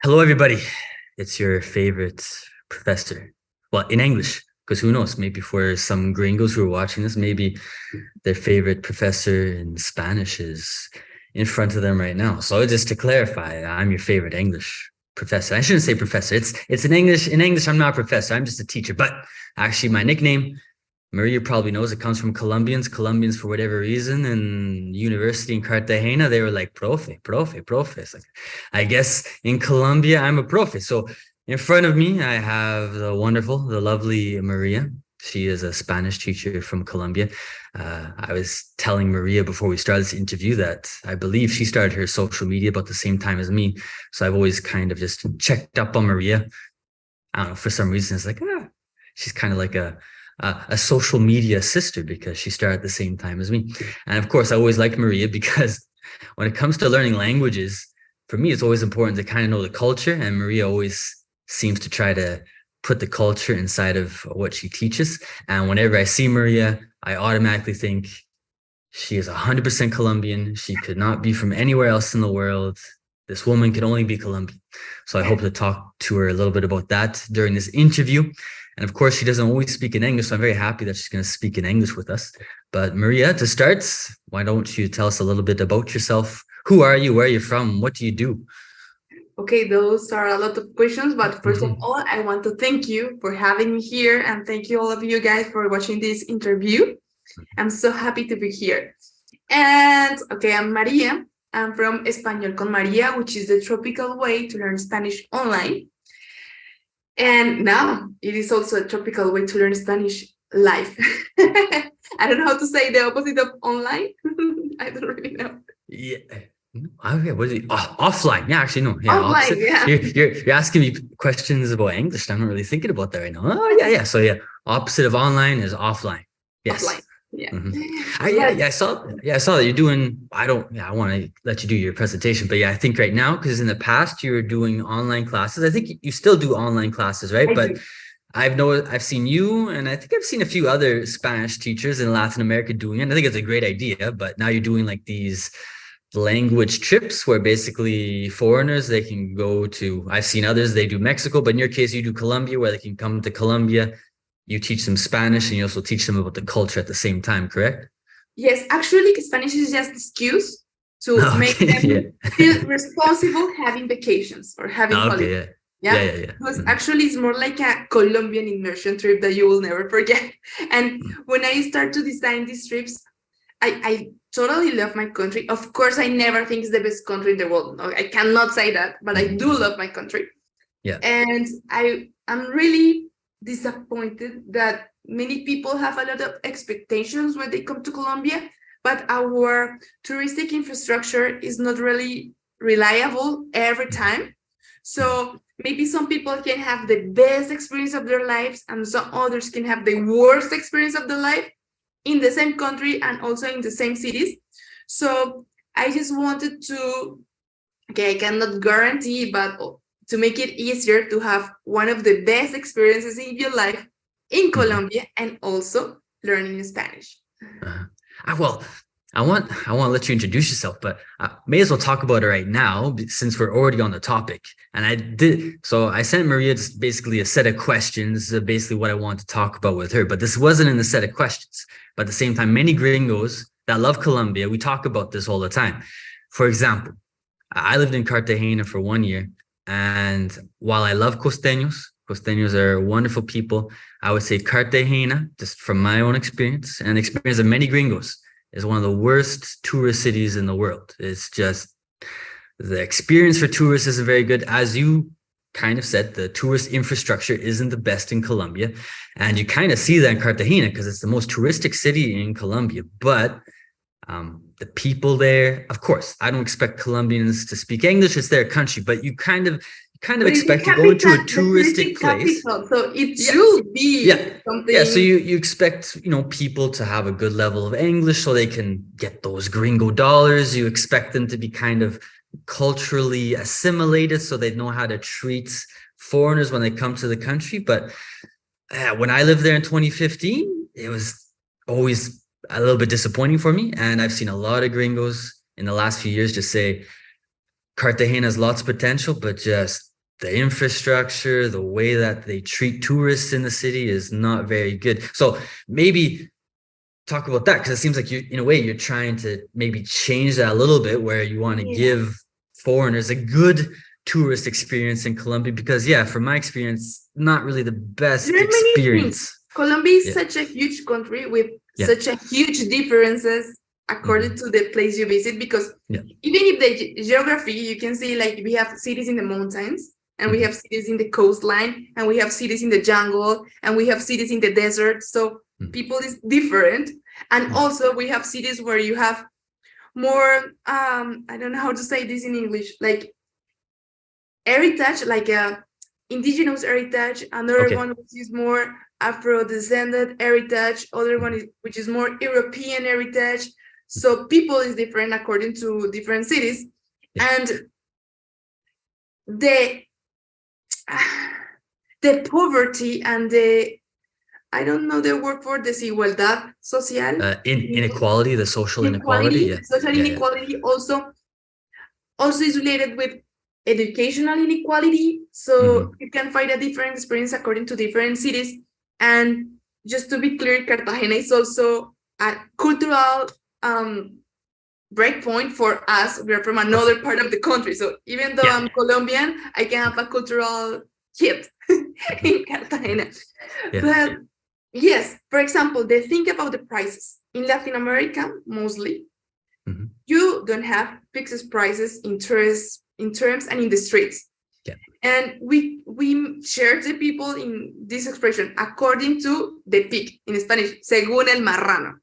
Hello, everybody. It's your favorite professor. Well, in English, because who knows? Maybe for some gringos who are watching this, maybe their favorite professor in Spanish is in front of them right now. So just to clarify, I'm your favorite English professor. I shouldn't say professor. It's in English. In English, I'm not a professor. I'm just a teacher. But actually, my nickname, Maria probably knows, it comes from Colombians. Colombians, for whatever reason, in university in Cartagena, they were like, profe. It's like, I guess in Colombia, I'm a profe. So in front of me, I have the lovely Maria. She is a Spanish teacher from Colombia. I was telling Maria before we started this interview that I believe she started her social media about the same time as me. So I've always kind of just checked up on Maria. I don't know, for some reason, it's like, she's kind of like a social media sister because she started at the same time as me. And of course, I always liked Maria because when it comes to learning languages, for me, it's always important to kind of know the culture. And Maria always seems to try to put the culture inside of what she teaches. And whenever I see Maria, I automatically think she is 100% Colombian. She could not be from anywhere else in the world. This woman could only be Colombian. So I hope to talk to her a little bit about that during this interview. And of course, she doesn't always speak in English, so I'm very happy that she's going to speak in English with us. But Maria, to start, why don't you tell us a little bit about yourself? Who are you? Where are you from? What do you do? Okay, those are a lot of questions, but first of all, I want to thank you for having me here, and thank you all of you guys for watching this interview. I'm so happy to be here. And okay, I'm Maria. I'm from Español con María, which is the tropical way to learn Spanish online. And now it is also a tropical way to learn Spanish live. I don't know how to say the opposite of online. I don't really know. Yeah. Okay, what is it? Offline. Yeah, actually, no. Yeah, Offline, opposite. yeah. You're asking me questions about English. I'm not really thinking about that right now. Oh, yeah. So yeah, opposite of online is offline. Yes. Offline. Yeah. I saw that you're doing. I want to let you do your presentation, but yeah, I think right now, because in the past you were doing online classes. I think you still do online classes, right? But I've seen you, and I think I've seen a few other Spanish teachers in Latin America doing it. And I think it's a great idea, but now you're doing like these language trips where basically foreigners, they can go to, I've seen others, they do Mexico, but in your case, you do Colombia, where they can come to Colombia. You teach them Spanish and you also teach them about the culture at the same time, correct? Yes, actually, Spanish is just an excuse to make Okay, yeah. them feel responsible having vacations or having holidays. Okay, Yeah. yeah. Because actually, it's more like a Colombian immersion trip that you will never forget. And when I start to design these trips, I totally love my country. Of course, I never think it's the best country in the world. No, I cannot say that, but I do love my country. Yeah. And I'm really disappointed that many people have a lot of expectations when they come to Colombia, but our touristic infrastructure is not really reliable every time. So maybe some people can have the best experience of their lives and some others can have the worst experience of their life in the same country and also in the same cities. So I just wanted to, okay, I cannot guarantee, but to make it easier to have one of the best experiences in your life in Colombia and also learning Spanish. Well, I want to let you introduce yourself, but I may as well talk about it right now since we're already on the topic. And I sent Maria just basically a set of questions, basically what I want to talk about with her. But this wasn't in the set of questions. But at the same time, many gringos that love Colombia, we talk about this all the time. For example, I lived in Cartagena for 1 year. And while I love costeños are wonderful people, I would say Cartagena, just from my own experience and the experience of many gringos, is one of the worst tourist cities in the world. It's just, the experience for tourists isn't very good. As you kind of said, the tourist infrastructure isn't the best in Colombia. And you kind of see that in Cartagena because it's the most touristic city in Colombia. But the people there, of course, I don't expect Colombians to speak English. It's their country, but you kind of expect to go into a touristic place. Capital, so it should be something. Yeah, so you expect, people to have a good level of English so they can get those gringo dollars. You expect them to be kind of culturally assimilated so they know how to treat foreigners when they come to the country. But when I lived there in 2015, it was always a little bit disappointing for me. And I've seen a lot of gringos in the last few years just say Cartagena has lots of potential, but just the infrastructure, the way that they treat tourists in the city is not very good. So maybe talk about that, because it seems like you, in a way, you're trying to maybe change that a little bit, where you want to give foreigners a good tourist experience in Colombia, because from my experience, not really the best there are experience. Many things. Colombia is such a huge country with such a huge differences according to the place you visit, because even if the geography, you can see like we have cities in the mountains, and we have cities in the coastline, and we have cities in the jungle, and we have cities in the desert. So people is different. And also we have cities where you have more, I don't know how to say this in English, like heritage, like a indigenous heritage, another one which is more Afro-descended heritage, other one which is more European heritage. So people is different according to different cities. And the poverty and the, I don't know the word for desigualdad social. Inequality, the social inequality. Social inequality also is related with educational inequality. So you can find a different experience according to different cities. And just to be clear, Cartagena is also a cultural breakpoint for us. We are from another part of the country. So even though I'm Colombian, I can have a cultural hit in Cartagena. But yes, for example, they think about the prices. In Latin America, mostly, you don't have fixed prices in terms and in the streets. And we share the people in this expression according to the pig, in Spanish, según el marrano.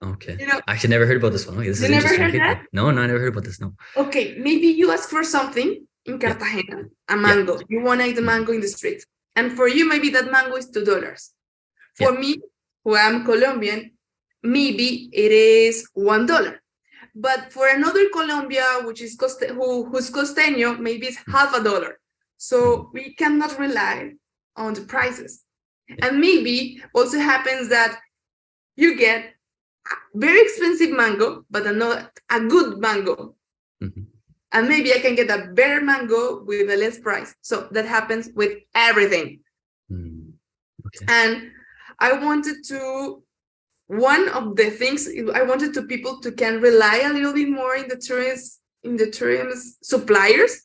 Okay. You know, I actually never heard about this one. Okay, this is never heard that? No, I never heard about this. No. Okay, maybe you ask for something in Cartagena, a mango. You want to eat the mango in the street. And for you, maybe that mango is $2. For me, who am Colombian, maybe it is $1. But for another Colombia, which is who's costeño, maybe it's $0.50. So we cannot rely on the prices. And maybe also happens that you get a very expensive mango, but not a good mango. And maybe I can get a better mango with a less price. So that happens with everything. And I wanted to, one of the things I wanted to people to can rely a little bit more in the tourism suppliers.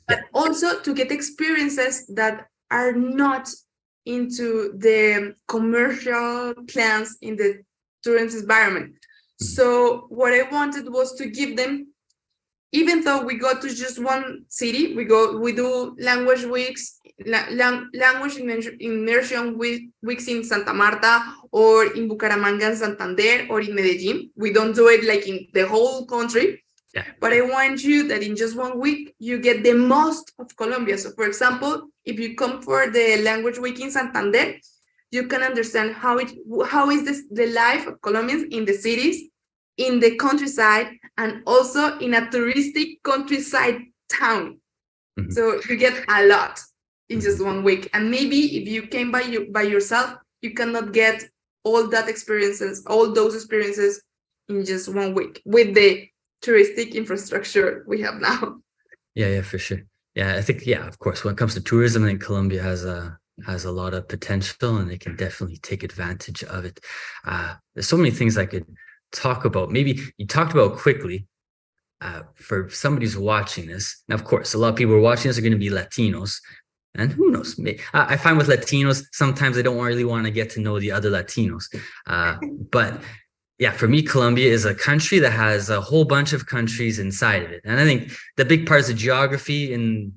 But also to get experiences that are not into the commercial plans in the tourism environment. So what I wanted was to give them, even though we go to just one city, we do language weeks, language immersion weeks in Santa Marta, or in Bucaramanga and Santander, or in Medellin. We don't do it like in the whole country. But I want you that in just 1 week, you get the most of Colombia. So for example, if you come for the language week in Santander, you can understand how is the life of Colombians in the cities, in the countryside, and also in a touristic countryside town. So you get a lot in just 1 week. And maybe if you came by yourself, you cannot get all those experiences in just 1 week with the touristic infrastructure we have now. Yeah, for sure. Yeah, I think, of course, when it comes to tourism, I think Colombia has a lot of potential, and they can definitely take advantage of it. There's so many things I could talk about. Maybe you talked about quickly, for somebody who's watching this. Now, of course, a lot of people who are watching this are going to be Latinos, and who knows, I find with Latinos, sometimes I don't really want to get to know the other Latinos. But for me, Colombia is a country that has a whole bunch of countries inside of it. And I think the big part is the geography. And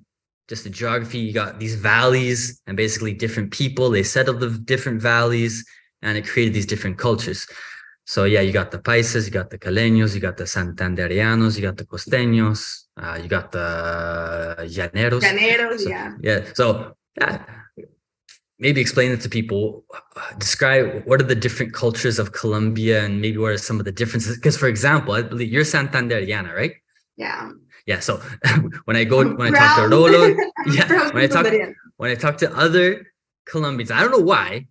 just the geography, you got these valleys, and basically different people, they settled the different valleys, and it created these different cultures. So you got the Paisas, you got the Caleños, you got the Santandereanos, you got the Costeños, you got the Llaneros. So maybe explain it to people. Describe what are the different cultures of Colombia, and maybe what are some of the differences. Because, for example, I believe you're Santandereana, right? Yeah. So when I talk to Rolo, when I talk to other Colombians, I don't know why,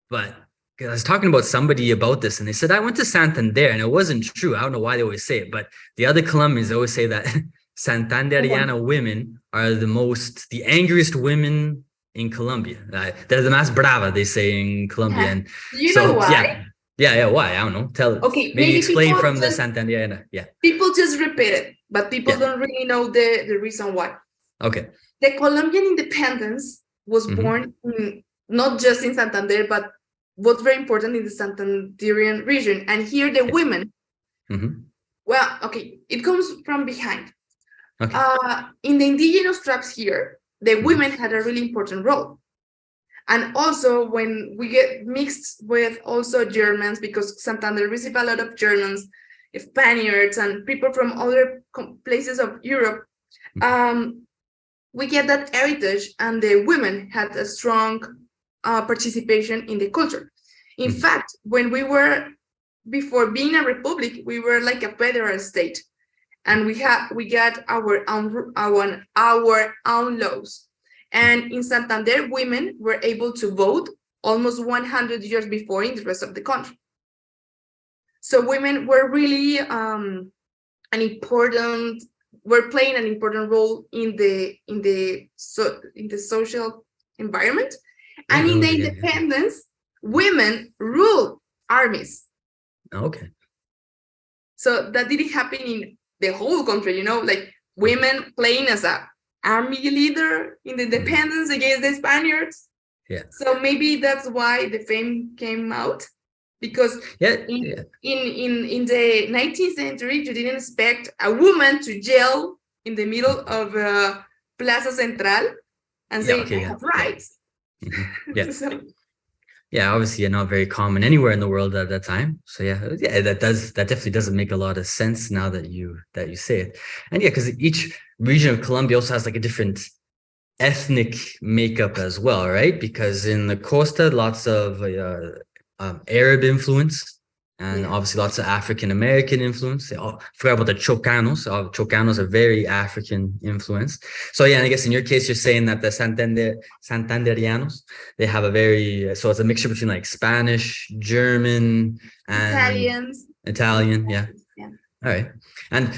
but I was talking about somebody about this, and they said I went to Santander, and it wasn't true. I don't know why they always say it, but the other Colombians always say that Santanderiana women are the angriest women in Colombia. They're the más brava, they say in Colombia. And do you know why? Yeah. Why? I don't know. Okay, maybe explain from the just, Santanderiana. Yeah. People just repeat it, but people don't really know the reason why. Okay. The Colombian independence was born not just in Santander, but what's very important in the Santanderian region. And here the women, well, okay, it comes from behind. Okay. In the indigenous tribes here, the women had a really important role. And also when we get mixed with also Germans, because Santander received a lot of Germans, Spaniards, and people from other places of Europe, we get that heritage, and the women had a strong participation in the culture. In fact, when we were, before being a republic, we were like a federal state, and we got our own laws. And in Santander, women were able to vote almost 100 years before in the rest of the country. So women were really were playing an important role in the social environment. And in the independence, women ruled armies. Okay. So that didn't happen in the whole country, like women playing as a army leader in the independence against the Spaniards. Yeah. So maybe that's why the fame came out, because in the 19th century, you didn't expect a woman to yell in the middle of Plaza Central and say, I have rights. Yeah. So, yeah, obviously not very common anywhere in the world at that time. So that definitely doesn't make a lot of sense now that you say it. And because each region of Colombia also has like a different ethnic makeup as well, right? Because in the costa, lots of Arab influence, and obviously lots of African American influence. I forgot about the Chocanos. Chocanos are very African influenced. So I guess in your case, you're saying that the Santanderianos, they have so it's a mixture between like Spanish, German, and Italian. Yeah. All right. And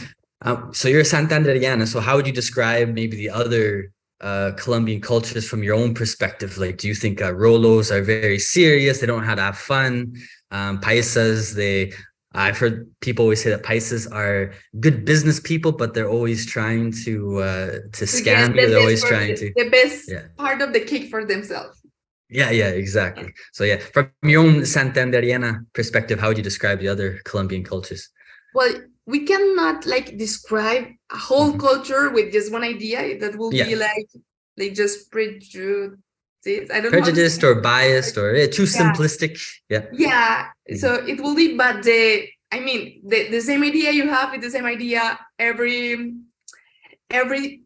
so you're a Santanderiana. So how would you describe maybe the other Colombian cultures from your own perspective? Like, do you think Rolos are very serious? They don't know how to have fun. Paisas, I've heard people always say that Paisas are good business people, but they're always trying to scam you. They're always trying to the best part of the cake for themselves. Yeah, exactly. So from your own Santanderiana perspective, how would you describe the other Colombian cultures? Well, we cannot like describe a whole culture with just one idea. That will be like just prejudiced. Prejudiced or biased or too simplistic. Yeah. So it will be, but the same idea you have is the same idea every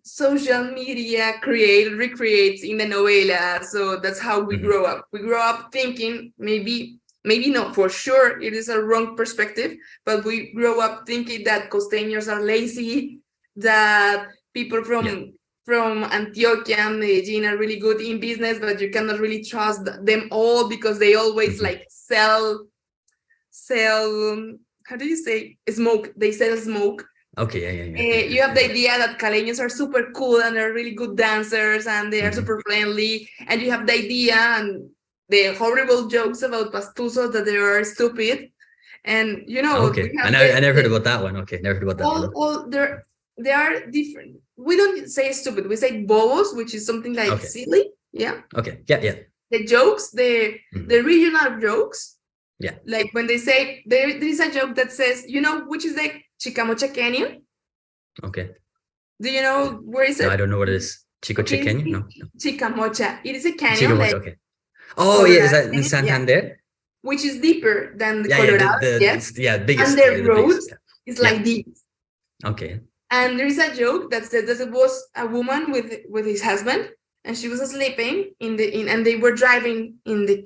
social media recreates in the novela. So that's how we grow up. We grow up thinking maybe not for sure, it is a wrong perspective, but we grow up thinking that costeños are lazy, that people from Antioquia and Medellin are really good in business, but you cannot really trust them all because they always like sell, how do you say, smoke? They sell smoke. Okay, you have the idea that Caleños are super cool and they're really good dancers and they are super friendly, and you have the idea and the horrible jokes about pastusos that they are stupid, and I never heard about that one. Okay, never heard about that one. They are different. We don't say stupid, we say bobos, which is something like silly. Okay. The jokes, the regional jokes, Yeah. Like when they say there is a joke that says, you know, which is the Chicamocha Canyon? Okay. Do you know where is it? No, I don't know what it is. Chicoche Canyon? No. Chicamocha. It is a canyon. Like, okay. Oh, Colorado, yeah. Is that in Santander? Yeah. Which is deeper than the Colorado. Yes. And Biggest. the road is like this. Okay. And there is a joke that said that it was a woman with his husband, and she was sleeping and they were driving in the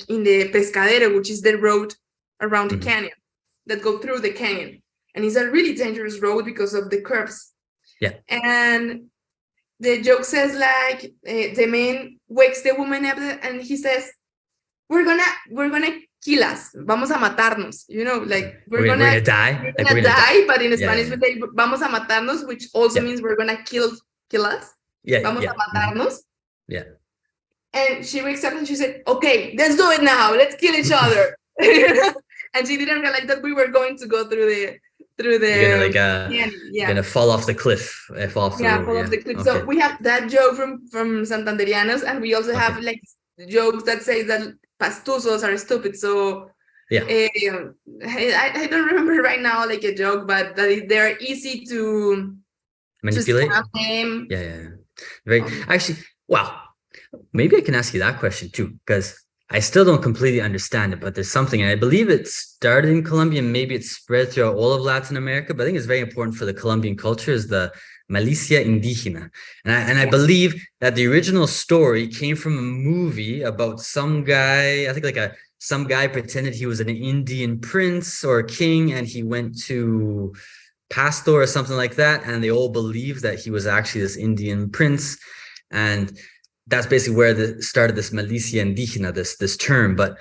Pescadero, which is the road around the canyon that go through the canyon. And it's a really dangerous road because of the curves. Yeah. And the joke says like the man wakes the woman up and he says, we're gonna kill us. Vamos a matarnos. You know, like we're gonna die. we're Like, gonna die, but in Spanish yeah. we say vamos a matarnos, which also means we're gonna kill us. Yeah. Vamos a matarnos. Yeah. And she wakes up and she said, okay, let's do it now. Let's kill each other. And she didn't realize that we were going to go through the You're gonna fall off the cliff. Fall off the cliff. Okay. So we have that joke from Santanderianos, and we also have like jokes that say that pastusos are stupid. So I don't remember right now like a joke, but that they're easy to manipulate. To them. Yeah. Very actually. Wow. Maybe I can ask you that question too, because I still don't completely understand it, but there's something, and I believe it started in Colombia, and maybe it's spread throughout all of Latin America, but I think it's very important for the Colombian culture, is the Malicia Indígena. And I believe that the original story came from a movie about some guy, I think like some guy pretended he was an Indian prince or a king, and he went to Pasto or something like that, and they all believed that he was actually this Indian prince. And that's basically where started this Malicia Indígena, this term. But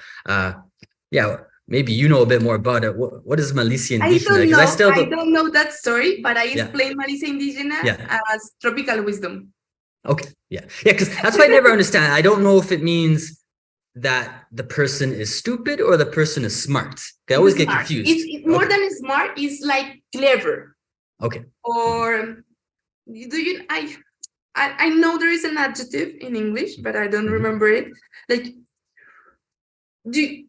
maybe you know a bit more about it. What is Malicia Indígena? I don't know that story, but I explain Malicia Indígena as tropical wisdom. Okay, because that's what I never understand. I don't know if it means that the person is stupid or the person is smart. I always get confused. It's more than smart. It's like clever. Okay. Or I know there is an adjective in English, but I don't remember it. Like, did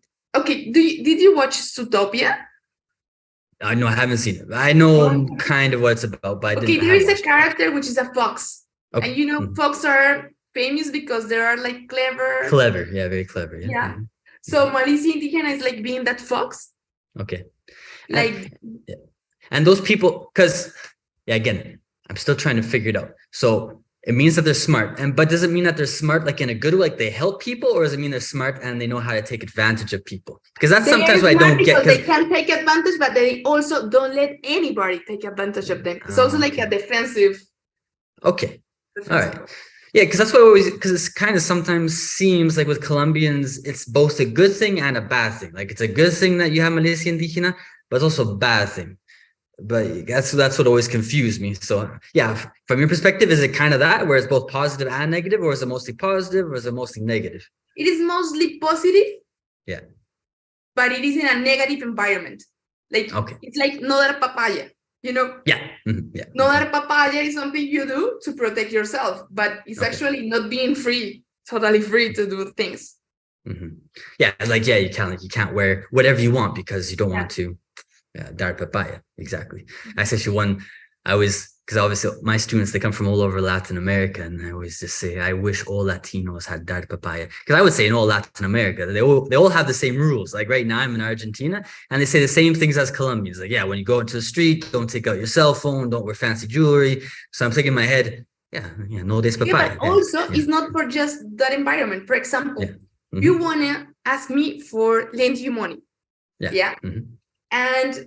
you watch Zootopia? No, I haven't seen it. I know kind of what it's about, but there is a character which is a fox. Okay. And fox are famous because they are like clever. Clever, very clever. Yeah. So Malicia Indígena is like being that fox. Okay. Like, and those people, because again, I'm still trying to figure it out. So it means that they're smart, but does it mean that they're smart like in a good way, like they help people, or does it mean they're smart and they know how to take advantage of people? Because that's sometimes what I don't get. They can take advantage, but they also don't let anybody take advantage of them. It's also like a defensive. Okay. All right. Yeah, because that's what because it's kind of sometimes seems like with Colombians, it's both a good thing and a bad thing. Like it's a good thing that you have Malicia Indígena, but it's also a bad thing. But that's what always confused me. So from your perspective, is it kind of that where it's both positive and negative, or is it mostly positive, or is it mostly negative? It is mostly positive. Yeah. But it is in a negative environment. Like it's like no dar papaya, you know? Yeah. Mm-hmm. Yeah. No dar papaya is something you do to protect yourself, but it's actually not being totally free to do things. Mm-hmm. Yeah, you can't wear whatever you want because you don't want to. Yeah, dar papaya, exactly. Because obviously my students, they come from all over Latin America, and I always just say, I wish all Latinos had dar papaya. Because I would say in all Latin America, they all have the same rules. Like right now I'm in Argentina, and they say the same things as Colombians. Like, when you go into the street, don't take out your cell phone, don't wear fancy jewelry. So I'm thinking in my head, no des papaya. But also it's not for just that environment. For example, you want to ask me for lend you money. Yeah. Mm-hmm. And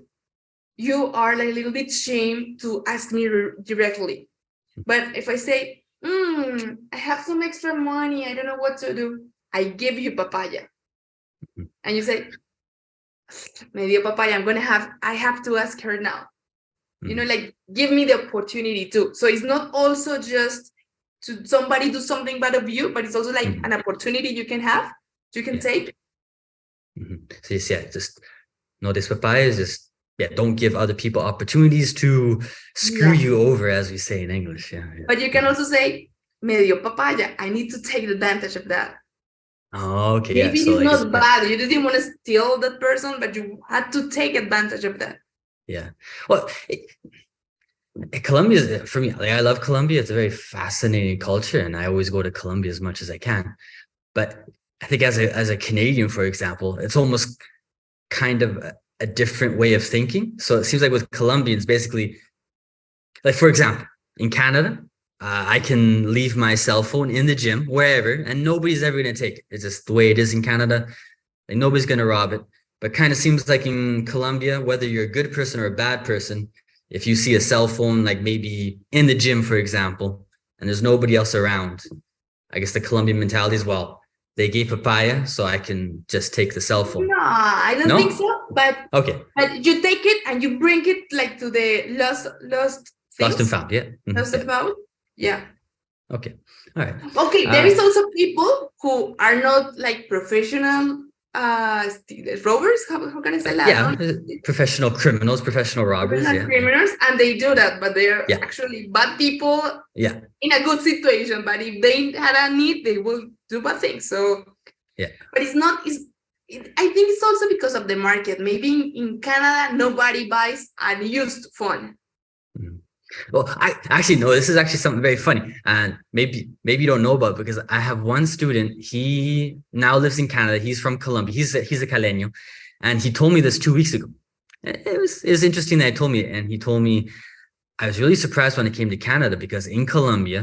you are like a little bit ashamed to ask me directly. But if I say, I have some extra money, I don't know what to do, I give you papaya. And you say, me dio papaya, I have to ask her now. You know, like, give me the opportunity too. So it's not also just to somebody do something bad of you, but it's also like an opportunity you can take. So just no des papaya is just don't give other people opportunities to screw you over, as we say in English. But you can also say, me dio papaya, I need to take advantage of that. Oh, okay. Maybe it's not bad. You didn't want to steal that person, but you had to take advantage of that. Yeah. Well, Colombia, for me, I love Colombia. It's a very fascinating culture, and I always go to Colombia as much as I can. But I think as a Canadian, for example, it's almost kind of a different way of thinking. So it seems like with Colombians, basically, like for example, in Canada, I can leave my cell phone in the gym, wherever, and nobody's ever going to take it. It's just the way it is in Canada. Like nobody's going to rob it. But kind of seems like in Colombia, whether you're a good person or a bad person, if you see a cell phone, like maybe in the gym, for example, and there's nobody else around, I guess the Colombian mentality is, well, they gave papaya, so I can just take the cell phone. No, I don't No? think so. But Okay. you take it and you bring it like to the lost Lost and things. found. Yeah. Mhm, Lost and yeah. found. Yeah. Okay. All right. Okay, there is also people who are not like professional robbers. How can I say that? Yeah, professional criminals, professional robbers. Professional Yeah. criminals, and they do that, but they're Yeah. actually bad people Yeah. in a good situation. But if they had a need, they will do bad things. So Yeah. but it's not. I think it's also because of the market. Maybe in Canada, nobody buys a used phone. Well, I actually know this is actually something very funny, and maybe you don't know about it, because I have one student. He now lives in Canada. He's from Colombia. He's a Caleño, and he told me this 2 weeks ago. It was interesting that he told me, and he told me I was really surprised when I came to Canada, because in Colombia,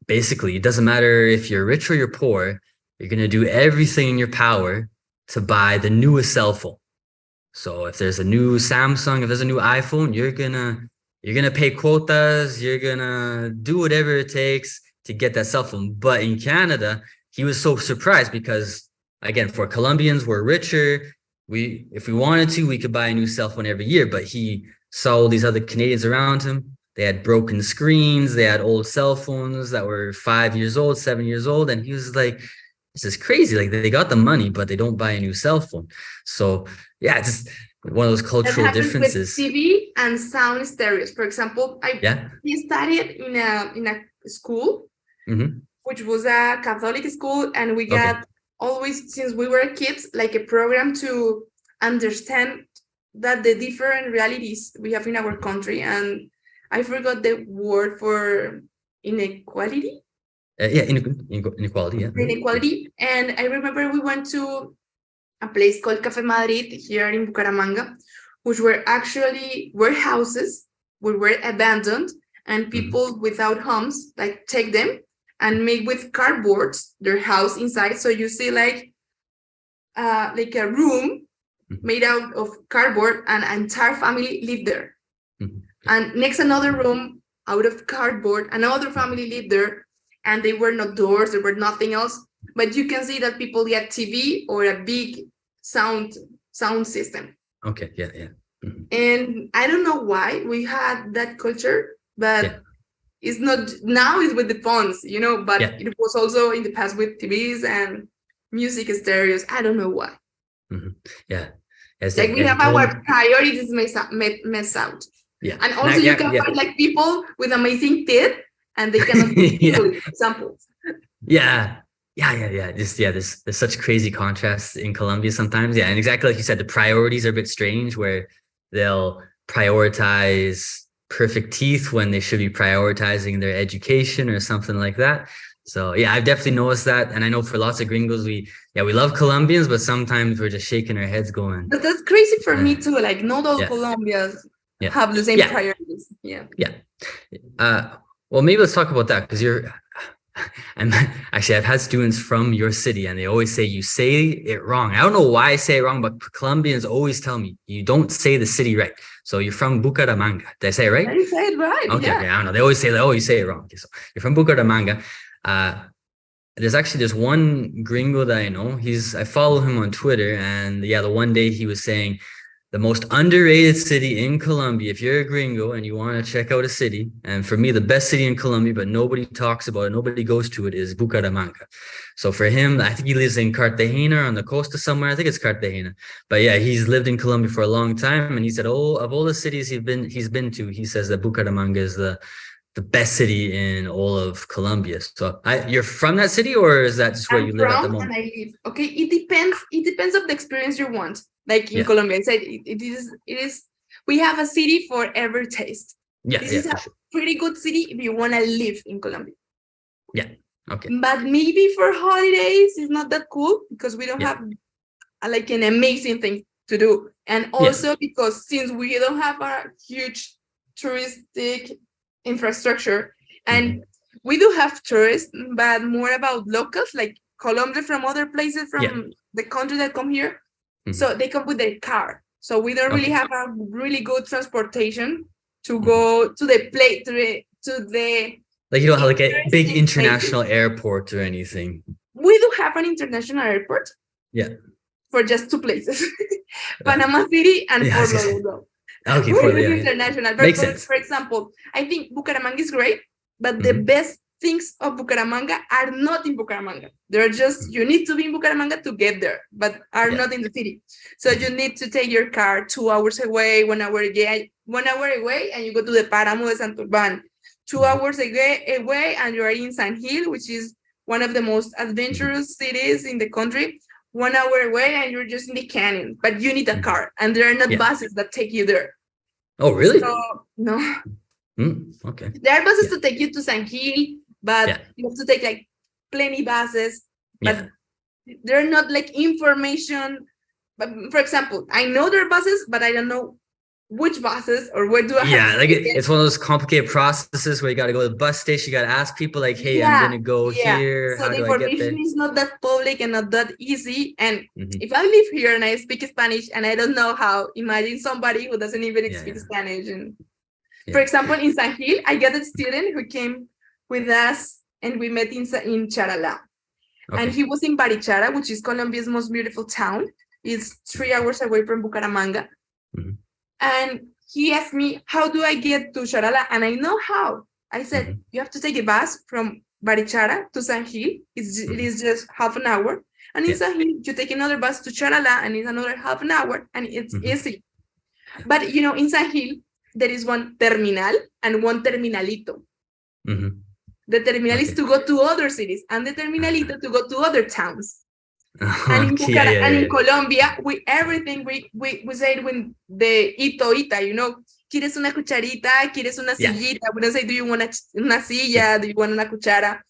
basically, it doesn't matter if you're rich or you're poor. You're gonna do everything in your power to buy the newest cell phone. So if there's a new Samsung, if there's a new iPhone, you're gonna pay quotas, you're gonna do whatever it takes to get that cell phone. But in Canada, he was so surprised because, again, for Colombians, we're richer. If we wanted to, we could buy a new cell phone every year. But he saw all these other Canadians around him. They had broken screens, they had old cell phones that were 5 years old, 7 years old, and he was like, this is crazy. Like, they got the money, but they don't buy a new cell phone. So yeah, it's just one of those cultural differences. With TV and sound stereos. For example, I studied in a school, which was a Catholic school, and we got always, since we were kids, like a program to understand that the different realities we have in our country. And I forgot the word for inequality. Inequality. Yeah, inequality. And I remember we went to a place called Café Madrid here in Bucaramanga, which were actually warehouses, which were abandoned, and people without homes like take them and make with cardboard their house inside. So you see like a room made out of cardboard, and an entire family lived there. And next, another room out of cardboard, another family lived there, and they were not doors, there were nothing else. But you can see that people get TV or a big sound system. Okay, yeah. And I don't know why we had that culture, but it's not now. It's with the phones, but it was also in the past with TVs and music stereos. I don't know why. Yeah, like we have our priorities mess out. Yeah, and also you can find like people with amazing teeth, and they cannot do examples. Yeah. There's such crazy contrasts in Colombia sometimes. Yeah, and exactly like you said, the priorities are a bit strange, where they'll prioritize perfect teeth when they should be prioritizing their education or something like that. So yeah, I've definitely noticed that, and I know for lots of gringos, we love Colombians, but sometimes we're just shaking our heads, going. But that's crazy for me too. Like, not all Colombians have the same priorities. Yeah. Well, maybe let's talk about that, because actually, I've had students from your city, and they always say you say it wrong. I don't know why I say it wrong, but Colombians always tell me you don't say the city right. So you're from Bucaramanga. Did I say it right? I say it right. Okay, I don't know. They always say that. Oh, you say it wrong. Okay, so you're from Bucaramanga. There's one gringo that I know. I follow him on Twitter, and the one day he was saying, the most underrated city in Colombia, if you're a gringo and you want to check out a city, and for me, the best city in Colombia, but nobody talks about it, nobody goes to it, is Bucaramanga. So for him, I think he lives in Cartagena, on the coast of somewhere. I think it's Cartagena. But yeah, he's lived in Colombia for a long time, and he said, of all the cities he's been to, he says that Bucaramanga is the best city in all of Colombia. So you're from that city, or is that just where you live at the moment? And I live. Okay, it depends. It depends on the experience you want. Like in Colombia, I said it is. We have a city for every taste. This is a pretty good city if you want to live in Colombia. Yeah. Okay. But maybe for holidays, it's not that cool, because we don't have like an amazing thing to do, and also because since we don't have a huge touristic infrastructure, and we do have tourists, but more about locals, like Colombia from other places from the country that come here. So they come with their car. So we don't really have a really good transportation to go to the place, to the like, you don't have like a big international airport or anything. we do have an international airport. Yeah. For just two places, Panama City and Yeah, Fort Lauderdale. okay, We're international. But makes sense. For example, I think Bucaramanga is great, but the Mhm. best things of Bucaramanga are not in Bucaramanga. They're just, you need to be in Bucaramanga to get there, but are Yeah. not in the city. So you need to take your car 2 hours away, 1 hour away, and you go to the Páramo de Santurban. 2 Mhm. hours away, and you are in San Gil, which is one of the most adventurous cities in the country. 1 hour away, and you're just in the canyon, but you need a Mhm. car, and there are not Yeah. buses that take you there. Oh, really? So, no. Okay. There are buses Yeah. to take you to San Gil, but Yeah. you have to take like plenty buses, but Yeah. they're not like information. But for example, I know there are buses, but I don't know which buses or where do I have Yeah, to like take it. it's one of those complicated processes where you got to go to the bus station, you got to ask people like, "Hey, I'm gonna go here. So How the do I get there?" information is not that public and not that easy. And Mhm. if I live here and I speak Spanish and I don't know how, imagine somebody who doesn't even Yeah, speak yeah. Spanish. And Yeah. for example, in San Gil, I got a student who came with us and we met in Charala. And Okay. he was in Barichara, which is Colombia's most beautiful town. It's 3 hours away from Bucaramanga. Mhm. And he asked me, how do I get to Charala? And I know how. I said, Mhm. you have to take a bus from Barichara to San Gil. It is just half an hour. And in Yeah. San Gil, you take another bus to Charala, and it's another half an hour, and it's Mhm. easy. But in San Gil, there is one terminal and one terminalito. Mhm. The terminal is Okay. to go to other cities, and the terminalito to go to other towns. And in Okay, yeah, and in yeah. Colombia, we say it with the ita, ¿Quieres una cucharita? ¿Quieres una Yeah. sillita? We don't say, do you want una silla? Do you want una cuchara?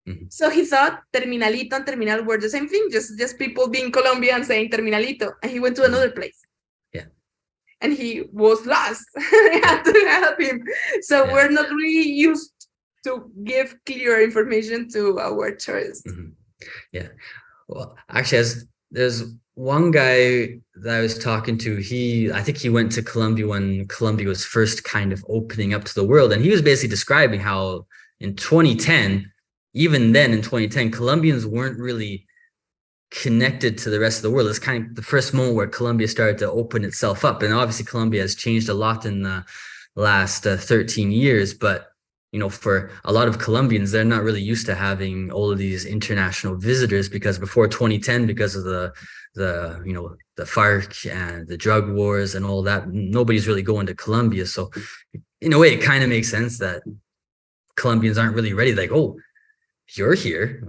Mhm. So he thought terminalito and terminal were the same thing, just people being Colombian saying terminalito. And he went to another place. Yeah. And he was lost. I had to help him. So Yeah. we're not really used to give clear information to our tourists. Mhm. Yeah. Well, actually, there's one guy that I was talking to. I think he went to Colombia when Colombia was first kind of opening up to the world, and he was basically describing how in 2010, even then in 2010, Colombians weren't really connected to the rest of the world. It's kind of the first moment where Colombia started to open itself up, and obviously Colombia has changed a lot in the last 13 years, but for a lot of Colombians, they're not really used to having all of these international visitors, because before 2010, because of the FARC and the drug wars and all that, nobody's really going to Colombia. So in a way, it kind of makes sense that Colombians aren't really ready. Like, oh, you're here.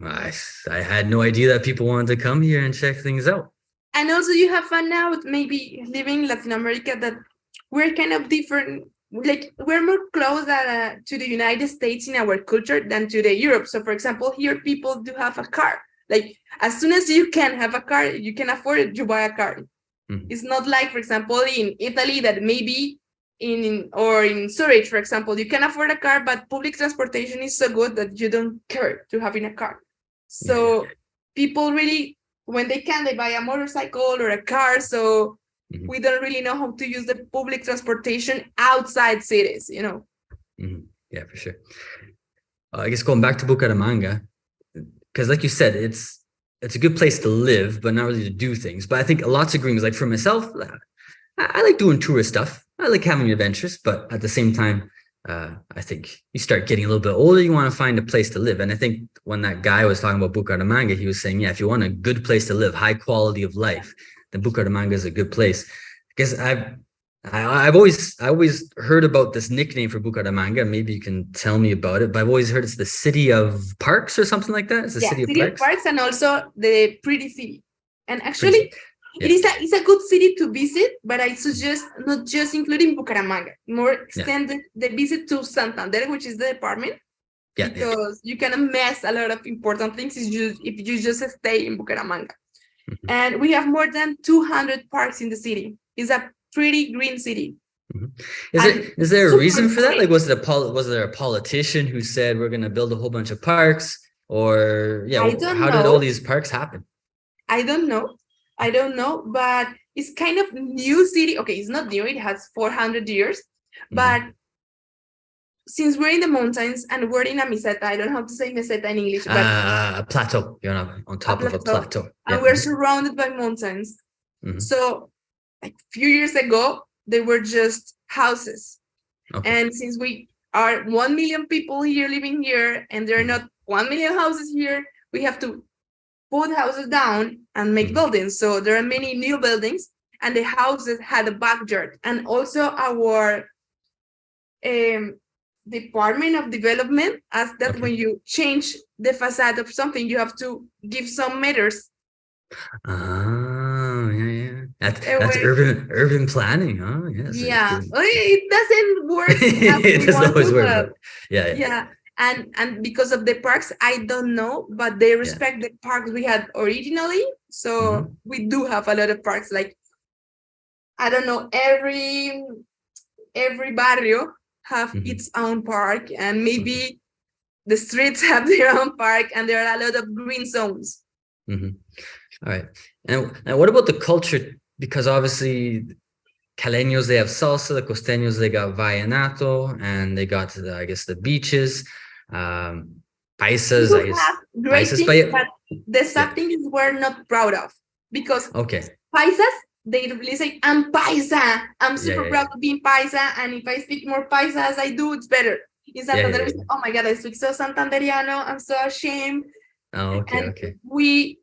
I had no idea that people wanted to come here and check things out. And also you have found out, maybe living in Latin America, that we're kind of different. Like, we're more close to the United States in our culture than to the Europe. So for example, here people do have a car. Like, as soon as you can have a car, you can afford it, you buy a car. Mhm. It's not like, for example, in Italy, that maybe in Zurich, for example, you can afford a car, but public transportation is so good that you don't care to having a car. So people really, when they can, they buy a motorcycle or a car. So Mhm. we don't really know how to use the public transportation outside cities, Mhm. Yeah, for sure. I guess going back to Bucaramanga, because like you said, it's a good place to live, but not really to do things. But I think lots of gringos, like for myself, I like doing tourist stuff. I like having adventures, but at the same time, I think you start getting a little bit older, you want to find a place to live. And I think when that guy was talking about Bucaramanga, he was saying, yeah, if you want a good place to live, high quality of life, then Bucaramanga is a good place. Because I've always heard about this nickname for Bucaramanga. Maybe you can tell me about it, but I've always heard it's the city of parks or something like that. It's the city of City parks. of parks, and also the pretty city. And actually, it's a good city to visit, but I suggest not just including Bucaramanga, more extended the visit to Santander, which is the department, because you can miss a lot of important things if you just stay in Bucaramanga. Mhm. And we have more than 200 parks in the city. It's a pretty green city. Mhm. And Is there a super reason for that? green. Like, was there a politician who said we're going to build a whole bunch of parks, or I don't how did know. all these parks happen? I don't know, but it's kind of new city. Okay, it's not new. It has 400 years, but since we're in the mountains and we're in a meseta, I don't know how to say meseta in English, but A plateau. You're on top of a plateau. and we're surrounded by mountains. So like a few years ago, they were just houses. Okay. And since we are 1 million people here living here, and there are not 1 million houses here, we have to put houses down and make buildings. So there are many new buildings, and the houses had a backyard. And also our Department of Development asked that when you change the facade of something, you have to give some meters. Oh, yeah. That's urban planning, huh? Yes. Yeah. It doesn't work. It doesn't always work. But Yeah. And because of the parks, I don't know, but they respect the parks we had originally. So we do have a lot of parks. Like, I don't know, every barrio have its own park, and maybe the streets have their own park, and there are a lot of green zones. All right. And what about the culture? Because obviously Caleños, they have salsa, the Costeños, they got vallenato, and they got I guess the beaches. Paisas, I guess. Great things, but the sad thing is we're not proud of, because Paisas, they really say, I'm Paisa. I'm super proud of being Paisa. And if I speak more Paisa as I do, it's better. In Santander, we say, oh my God, I speak so Santanderiano. I'm so ashamed. Oh, okay, and we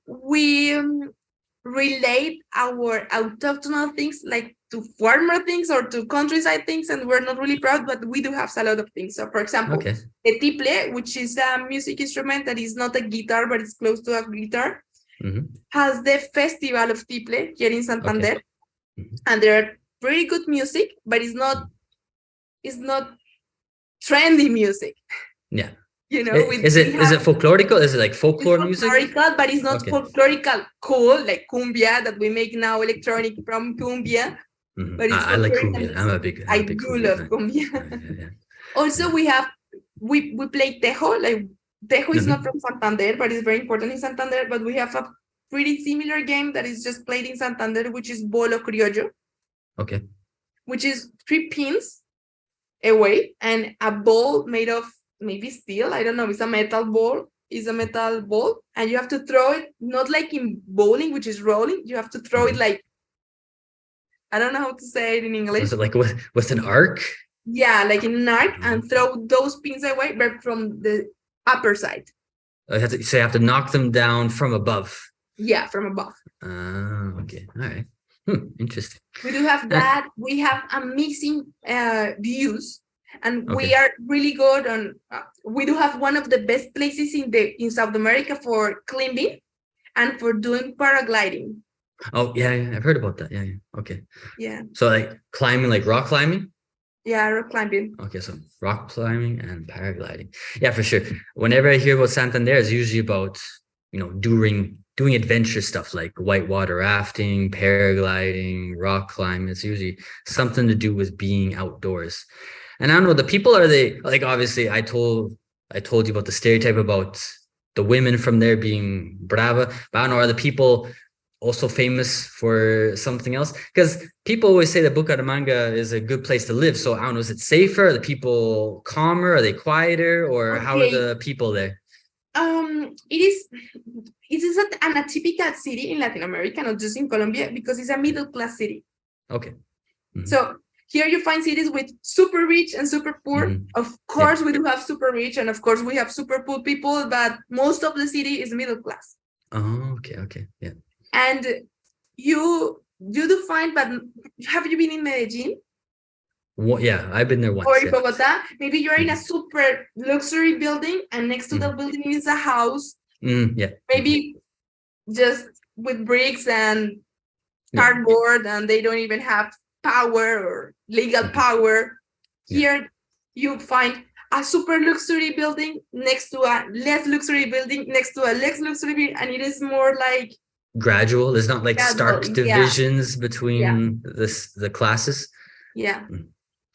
relate our autochthonal things like to farmer things or to countryside things, and we're not really proud, but we do have a lot of things. So for example, the tiple, which is a music instrument that is not a guitar, but it's close to a guitar, has the festival of tiple here in Santander. And there are pretty good music, but it's not trendy music. Yeah. You know, is it folklorical? Is it like folklore music? Folklorical, but it's not folklorical cool like cumbia that we make now, electronic from cumbia. But it's I like cumbia. I do love cumbia. Also, we play tejo. Like tejo is not from Santander, but it's very important in Santander. But we have a pretty similar game that is just played in Santander, which is bolo criollo. Okay. Which is 3 pins away and a ball made of maybe steel. I don't know. It's a metal ball. And you have to throw it not like in bowling, which is rolling. You have to throw it like, I don't know how to say it in English. Was it like with an arc? Yeah, like in an arc, and throw those pins away, but from the upper side. So you have to knock them down from above. Yeah, from above. Okay. All right. Interesting. We do have that. We have amazing views. And we are really good on. We do have one of the best places in South America for climbing and for doing paragliding. Oh yeah, I've heard about that. Yeah. Okay. Yeah. So like climbing, like rock climbing. Yeah, rock climbing. Okay, so rock climbing and paragliding. Yeah, for sure. Whenever I hear about Santander, it's usually about doing adventure stuff like whitewater rafting, paragliding, rock climbing. It's usually something to do with being outdoors. And I don't know, the people, are they like, obviously I told you about the stereotype about the women from there being brava, but I don't know, are the people also famous for something else? Because people always say that Bucaramanga is a good place to live. So I don't know, is it safer? Are the people calmer? Are they quieter? Or how are the people there? It is an atypical city in Latin America, not just in Colombia, because it's a middle class city. Okay. So here you find cities with super rich and super poor. Of course, we do have super rich, and of course we have super poor people, but most of the city is middle class. Oh, okay. Yeah. And you do find, but have you been in Medellin? Yeah, I've been there once. Or in Bogota? Maybe you're in a super luxury building, and next to the building is a house. Maybe just with bricks and cardboard, and they don't even have power or legal power. Here you find a super luxury building next to a less luxury building next to a less luxury building, and it is more like gradual. There's not like stark divisions between the classes. Yeah.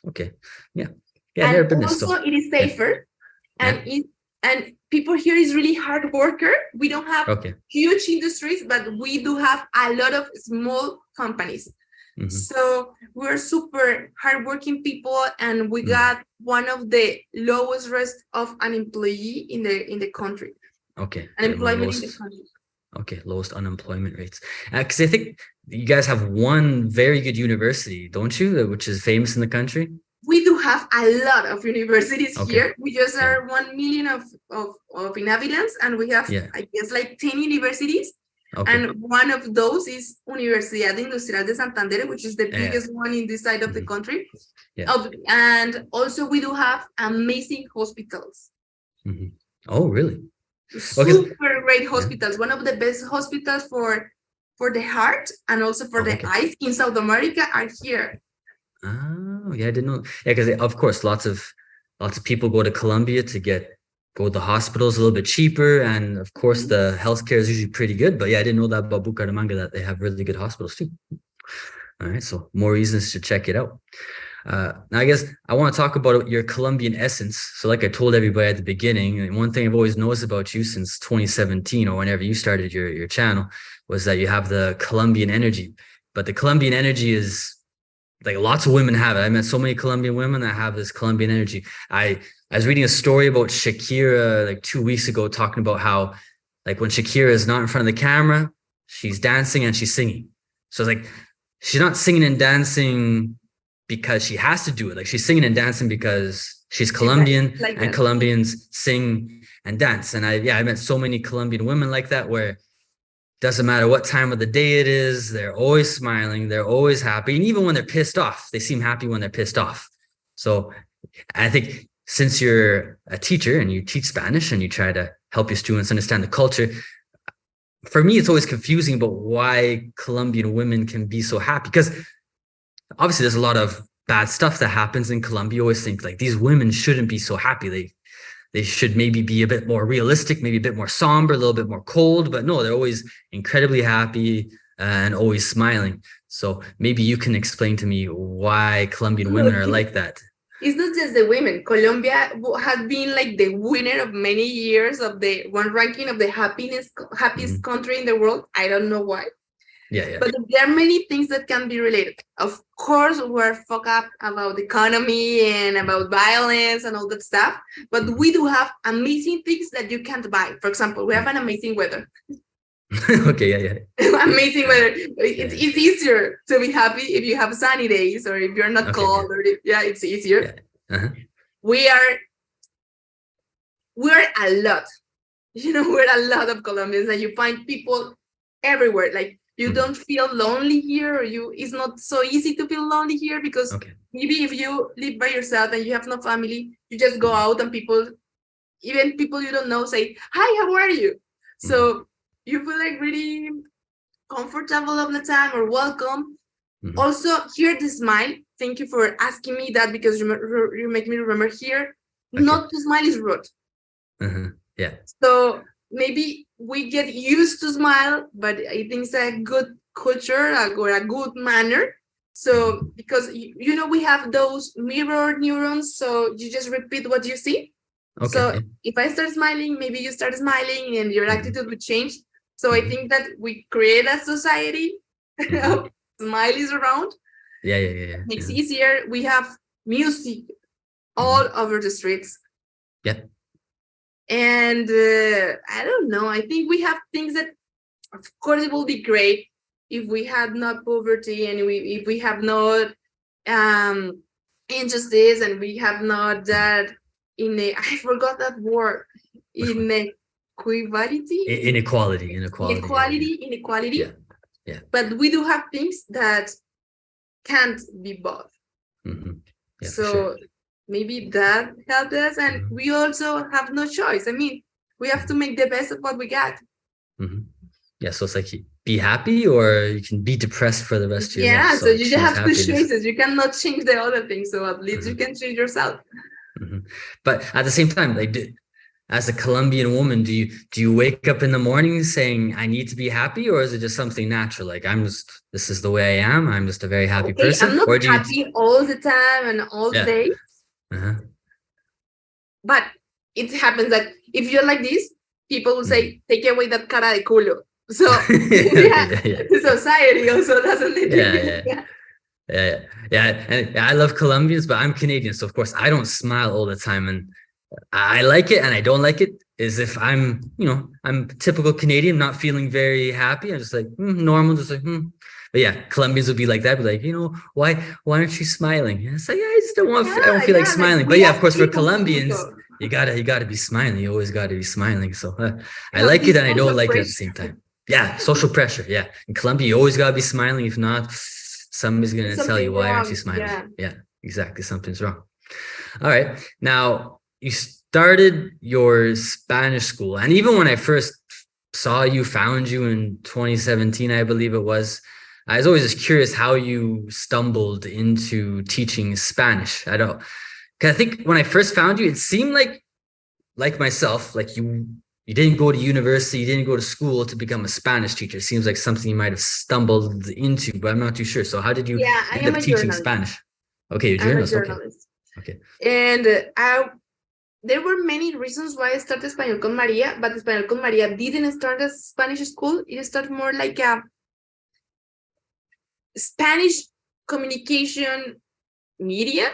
Okay. Yeah. And never been also it is safer, and people here is really hard worker. We don't have huge industries, but we do have a lot of small companies. Mhm. So we're super hardworking people, and we Mhm. got one of the lowest rates of unemployee in the country. Okay. Unemployment in the country. Okay, lowest unemployment rates. Because I think you guys have one very good university, don't you? Which is famous in the country. We do have a lot of universities Okay. here. We just Yeah. are 1 million of inhabitants, and we have, Yeah. I guess, like 10 universities. Okay. And one of those is Universidad Industrial de Santander, which is the Yeah. biggest one in this side of the Mhm. country. Yeah. And also we do have amazing hospitals. Mhm. Oh, really? Super great hospitals. One of the best hospitals for the heart and also for the Okay. eyes in South America are here. Oh, yeah, I didn't know. Yeah, because of course, lots of people go to Colombia to go to the hospitals a little bit cheaper, and of course, the healthcare is usually pretty good. But yeah, I didn't know that about Bucaramanga, that they have really good hospitals too. All right, so more reasons to check it out. Now, I guess I want to talk about your Colombian essence. So, like I told everybody at the beginning, and one thing I've always noticed about you since 2017 or whenever you started your channel was that you have the Colombian energy. But the Colombian energy is like lots of women have it. I met so many Colombian women that have this Colombian energy. I was reading a story about Shakira like 2 weeks ago, talking about how like when Shakira is not in front of the camera, she's dancing and she's singing. So it's like she's not singing and dancing because she has to do it. Like she's singing and dancing because she's Colombian, like and that. Colombians sing and dance. And I met so many Colombian women like that, where doesn't matter what time of the day it is, they're always smiling, they're always happy. And even when they're pissed off, they seem happy when they're pissed off. So I think since you're a teacher and you teach Spanish and you try to help your students understand the culture, for me, it's always confusing about why Colombian women can be so happy. Because obviously there's a lot of bad stuff that happens in Colombia. You always think like these women shouldn't be so happy. They should maybe be a bit more realistic, maybe a bit more somber, a little bit more cold, but no, they're always incredibly happy and always smiling. So maybe you can explain to me why Colombian women are like that. It's not just the women. Colombia has been like the winner of many years of the one ranking of the happiest country in the world. I don't know why. Yeah. But there are many things that can be related. Of course, we're fucked up about the economy and about violence and all that stuff. But we do have amazing things that you can't buy. For example, we have an amazing weather. Okay, yeah. Amazing weather. It's easier to be happy if you have sunny days or if you're not cold. Or it's easier. Yeah. We're a lot. We're a lot of Colombians, and you find people everywhere. Like you don't feel lonely here, or it's not so easy to feel lonely here because maybe if you live by yourself and you have no family, you just go out and even people you don't know say, "Hi, how are you?" So you feel like really comfortable all the time or welcome. Also, here the smile. Thank you for asking me that, because you make me remember here. Not to smile is rude. Yeah. So maybe we get used to smile, but I think it's a good culture or a good manner. So because we have those mirror neurons, so you just repeat what you see. So if I start smiling, maybe you start smiling and your attitude would change. So I think that we create a society of smileys around. Yeah. Makes it easier. We have music all over the streets. Yeah. And I don't know. I think we have things that, of course, it will be great if we had not poverty and if we have not injustice and we have not that I forgot that word, inequality. Inequality. Yeah. But we do have things that can't be bought. Yeah, so sure. Maybe that helped us, and we also have no choice. I mean, we have to make the best of what we got. Yeah, so it's like be happy, or you can be depressed for the rest of your life. Yeah, so you just have happiness. two choices. You cannot change the other thing, so at least you can change yourself. But at the same time, like, as a Colombian woman, do you wake up in the morning saying I need to be happy, or is it just something natural? Like this is the way I am. I'm just a very happy person. I'm not happy all the time and all day. But it happens that if you're like this, people will say, take away that cara de culo. So society also doesn't need Yeah, yeah, and I love Colombians, but I'm Canadian, so of course I don't smile all the time, and I like it and I don't like it. Is if I'm, I'm typical Canadian, not feeling very happy. I'm just like normal, just like. But yeah, Colombians would be like that, be like, why aren't you smiling? And it's like, I just don't want, I don't Yeah, feel like yeah, like smiling. But we yeah, of have course, for people Colombians, also. you gotta be smiling. You always gotta be smiling. So You I have like it this and I don't social like it at the same pressure. time. Yeah, social pressure. Yeah, in Colombia, you always gotta be smiling. If not, somebody's gonna tell you, Something why aren't you wrong. smiling? Yeah. Yeah, exactly, something's wrong. All right. Now, you started your Spanish school. And even when I first saw you, found you in 2017, I believe it was, I was always just curious how you stumbled into teaching Spanish. I don't, because I think when I first found you, it seemed like myself, like you didn't go to university, you didn't go to school to become a Spanish teacher. It seems like something you might have stumbled into, but I'm not too sure. So how did you Yeah, I end am up a teaching journalist. Spanish? Okay, you're a I'm a journalist. Okay. journalist. Okay. And there were many reasons why I started Español con María, but Español con María didn't start as Spanish school. It started more like a Spanish communication media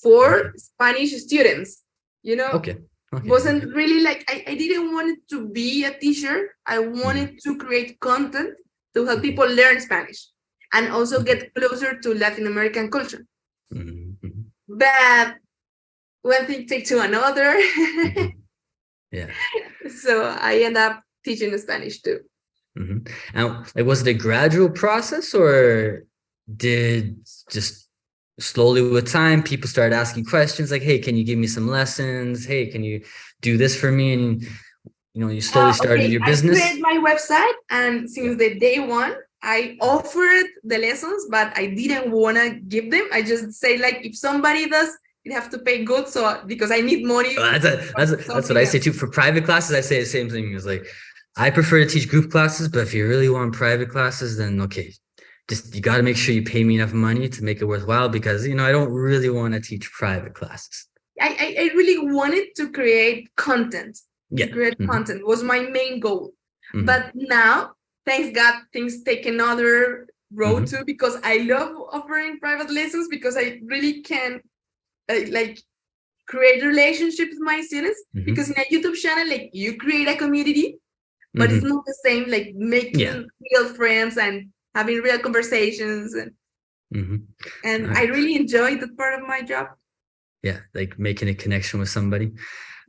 for Spanish students. Okay. Okay. Wasn't really like I didn't want it to be a teacher. I wanted to create content to help Okay. people learn Spanish and also Okay. get closer to Latin American culture. Mm-hmm. But one thing takes to another. Mm-hmm. Yeah. So I end up teaching Spanish too. Mm-hmm. Now, like, was it a gradual process, or did just slowly with time people started asking questions like, "Hey, can you give me some lessons? Hey, can you do this for me?" And you slowly started Okay, your I business. created my website, and Yeah. since the day one, I offered the lessons, but I didn't want to give them. I just say like, if somebody does, you have to pay good, so because I need money. That's what Something I say else. too. For private classes, I say the same thing. It's like, I prefer to teach group classes, but if you really want private classes, then okay, just you got to make sure you pay me enough money to make it worthwhile, because I don't really want to teach private classes. I really wanted to create content. To Yeah. create Mm-hmm. content was my main goal. Mm-hmm. But now, thanks God, things take another road Mm-hmm. too, because I love offering private lessons because I really can like create relationships with my students. Mm-hmm. Because in a YouTube channel, like you create a community, but it's Mm-hmm. not the same like Yeah. making real friends and having real conversations. Mm-hmm. And All I right. really enjoyed that part of my job. Yeah, like making a connection with somebody.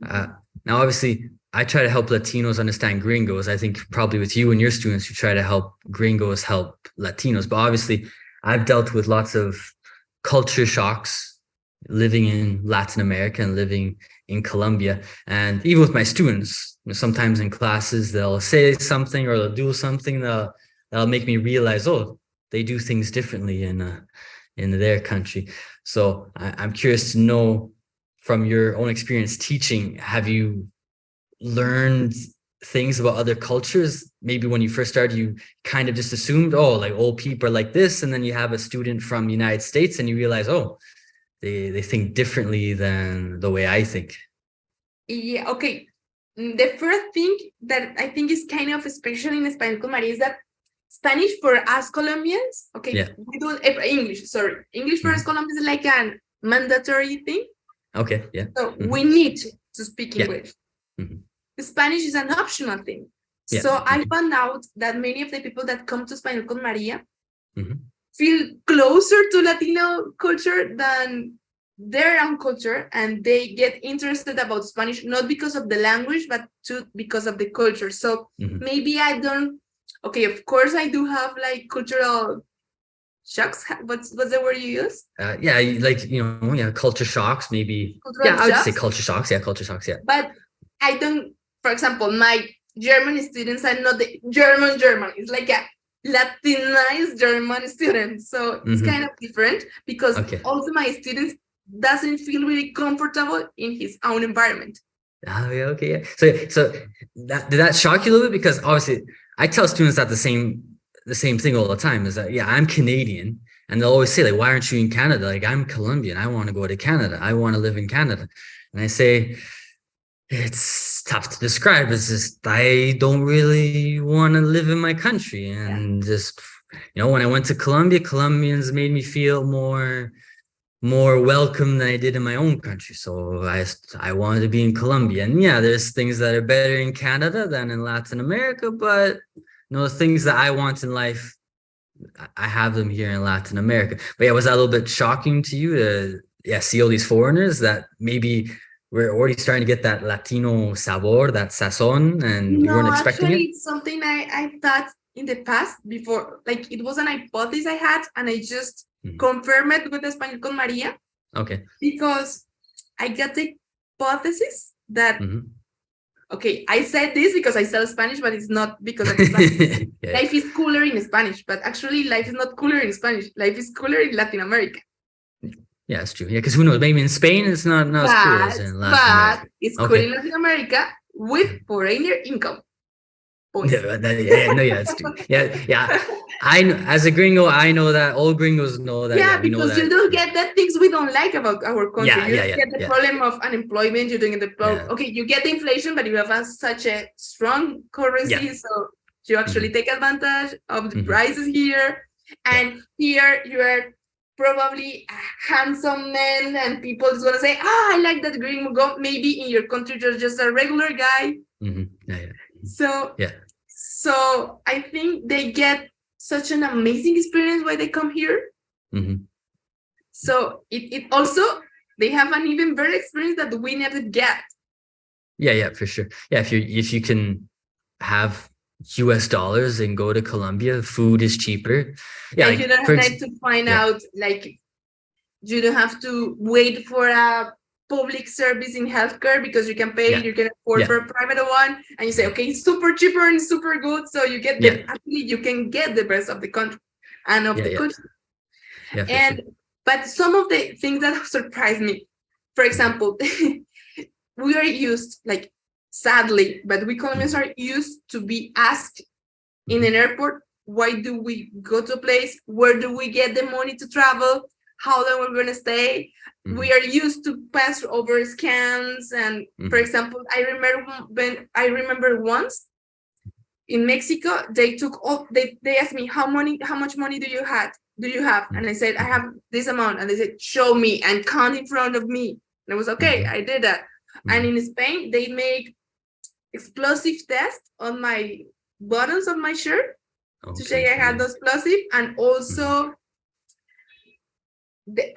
Uh, Now, obviously, I try to help Latinos understand Gringos. I think probably with you and your students, you try to help Gringos help Latinos. But obviously, I've dealt with lots of culture shocks living in Latin America and living in Colombia. And even with my students, sometimes in classes, they'll say something or they'll do something that'll make me realize, oh, they do things differently in their country. So I'm curious to know, from your own experience teaching, have you learned things about other cultures? Maybe when you first started, you kind of just assumed, oh, like old people are like this, and then you have a student from the United States and you realize, oh, they think differently than the way I think. Yeah, okay. The first thing that I think is kind of special in Español con María is that Spanish for us Colombians, okay, Yeah. we do English, sorry. English for us Mm-hmm. Colombians is like a mandatory thing. Okay. Yeah. So we Mm-hmm. need to speak Yeah. English. Mm-hmm. Spanish is an optional thing. Yeah. So I Mm-hmm. found out that many of the people that come to Español con María Mm-hmm. feel closer to Latino culture than their own culture, and they get interested about Spanish not because of the language but because of the culture. So Mm-hmm. maybe I don't. Okay, of course I do have like cultural shocks. What's the word you use? Yeah, like yeah, culture shocks, maybe. Cultural Yeah, I would say shocks. culture shocks. Yeah, culture shocks. Yeah. But I don't. For example, my German students are not the German. It's like a Latinized German student. So it's Mm-hmm. kind of different because Okay. also my students doesn't feel really comfortable in his own environment. Oh, yeah, okay, yeah. So that did that shock you a little bit? Because obviously I tell students that the same thing all the time, is that, yeah, I'm Canadian, and they'll always say, like, why aren't you in Canada? Like, I'm Colombian. I want to go to Canada. I want to live in Canada. And I say, it's tough to describe. It's just I don't really want to live in my country, Yeah. and just when I went to Colombia, Colombians made me feel more welcome than I did in my own country. So I wanted to be in Colombia. And yeah, there's things that are better in Canada than in Latin America, but the things that I want in life, I have them here in Latin America. But yeah, was that a little bit shocking to you to see all these foreigners that maybe we're already starting to get that Latino sabor, that sazon, and you weren't No, expecting actually, it? it's something I thought in the past before, like it was an hypothesis I had, and I just Mhm. confirmed it with Español con María Okay. because I got the hypothesis that, Mhm. okay, I said this because I sell Spanish, but it's not because I'm Spanish. Yeah. Life is cooler in Spanish, but actually, life is not cooler in Spanish. Life is cooler in Latin America. Yeah, it's true. Yeah, because who knows? Maybe in Spain it's not as cool as in Latin But America. it's cool in Okay. Latin America with foreigner income. Point. Yeah, no, yeah, it's true. Yeah, yeah. As a gringo, I know that all gringos know that. Yeah, Yeah, we know because you that. don't get the things we don't like about our country. Yeah, You yeah, don't yeah, get the yeah, problem of unemployment. You don't get the problem. yeah, Okay, you get the inflation, but you have such a strong yeah. currency, so you actually Hmm. take advantage of the Hmm. prices here. Yeah, And here you are probably a handsome man, and people is gonna say, "Ah, I like that green go." Maybe in your country you're just a regular guy. hmm, yeah, yeah, So, yeah. so I think they get such an amazing experience when they come here. Hmm. So it also they have an even better experience that we never get. Yeah, yeah, for sure. Yeah, if you can have US dollars and go to Colombia, food is cheaper. Yeah, And you like don't have to find yeah, out like you don't have to wait for a public service in healthcare because you can pay, yeah, you can afford yeah, for a private one, and you say, okay, it's super cheaper and super good. So you get yeah, the actually you can get the best of the country and of yeah, the yeah, country. yeah, for sure. And but some of the things that surprised me, for example, we are used, like sadly, but we Colombians are used to be asked in an airport, why do we go to a place? Where do we get the money to travel? How long we're gonna stay? We are used to pass over scams. And for example, I remember once in Mexico, they took all they asked me how much money do you have? And I said, I have this amount. And they said, show me and count in front of me. And I was okay, I did that. And in Spain, they make explosive tests on my buttons of my shirt to check I had those explosive. And also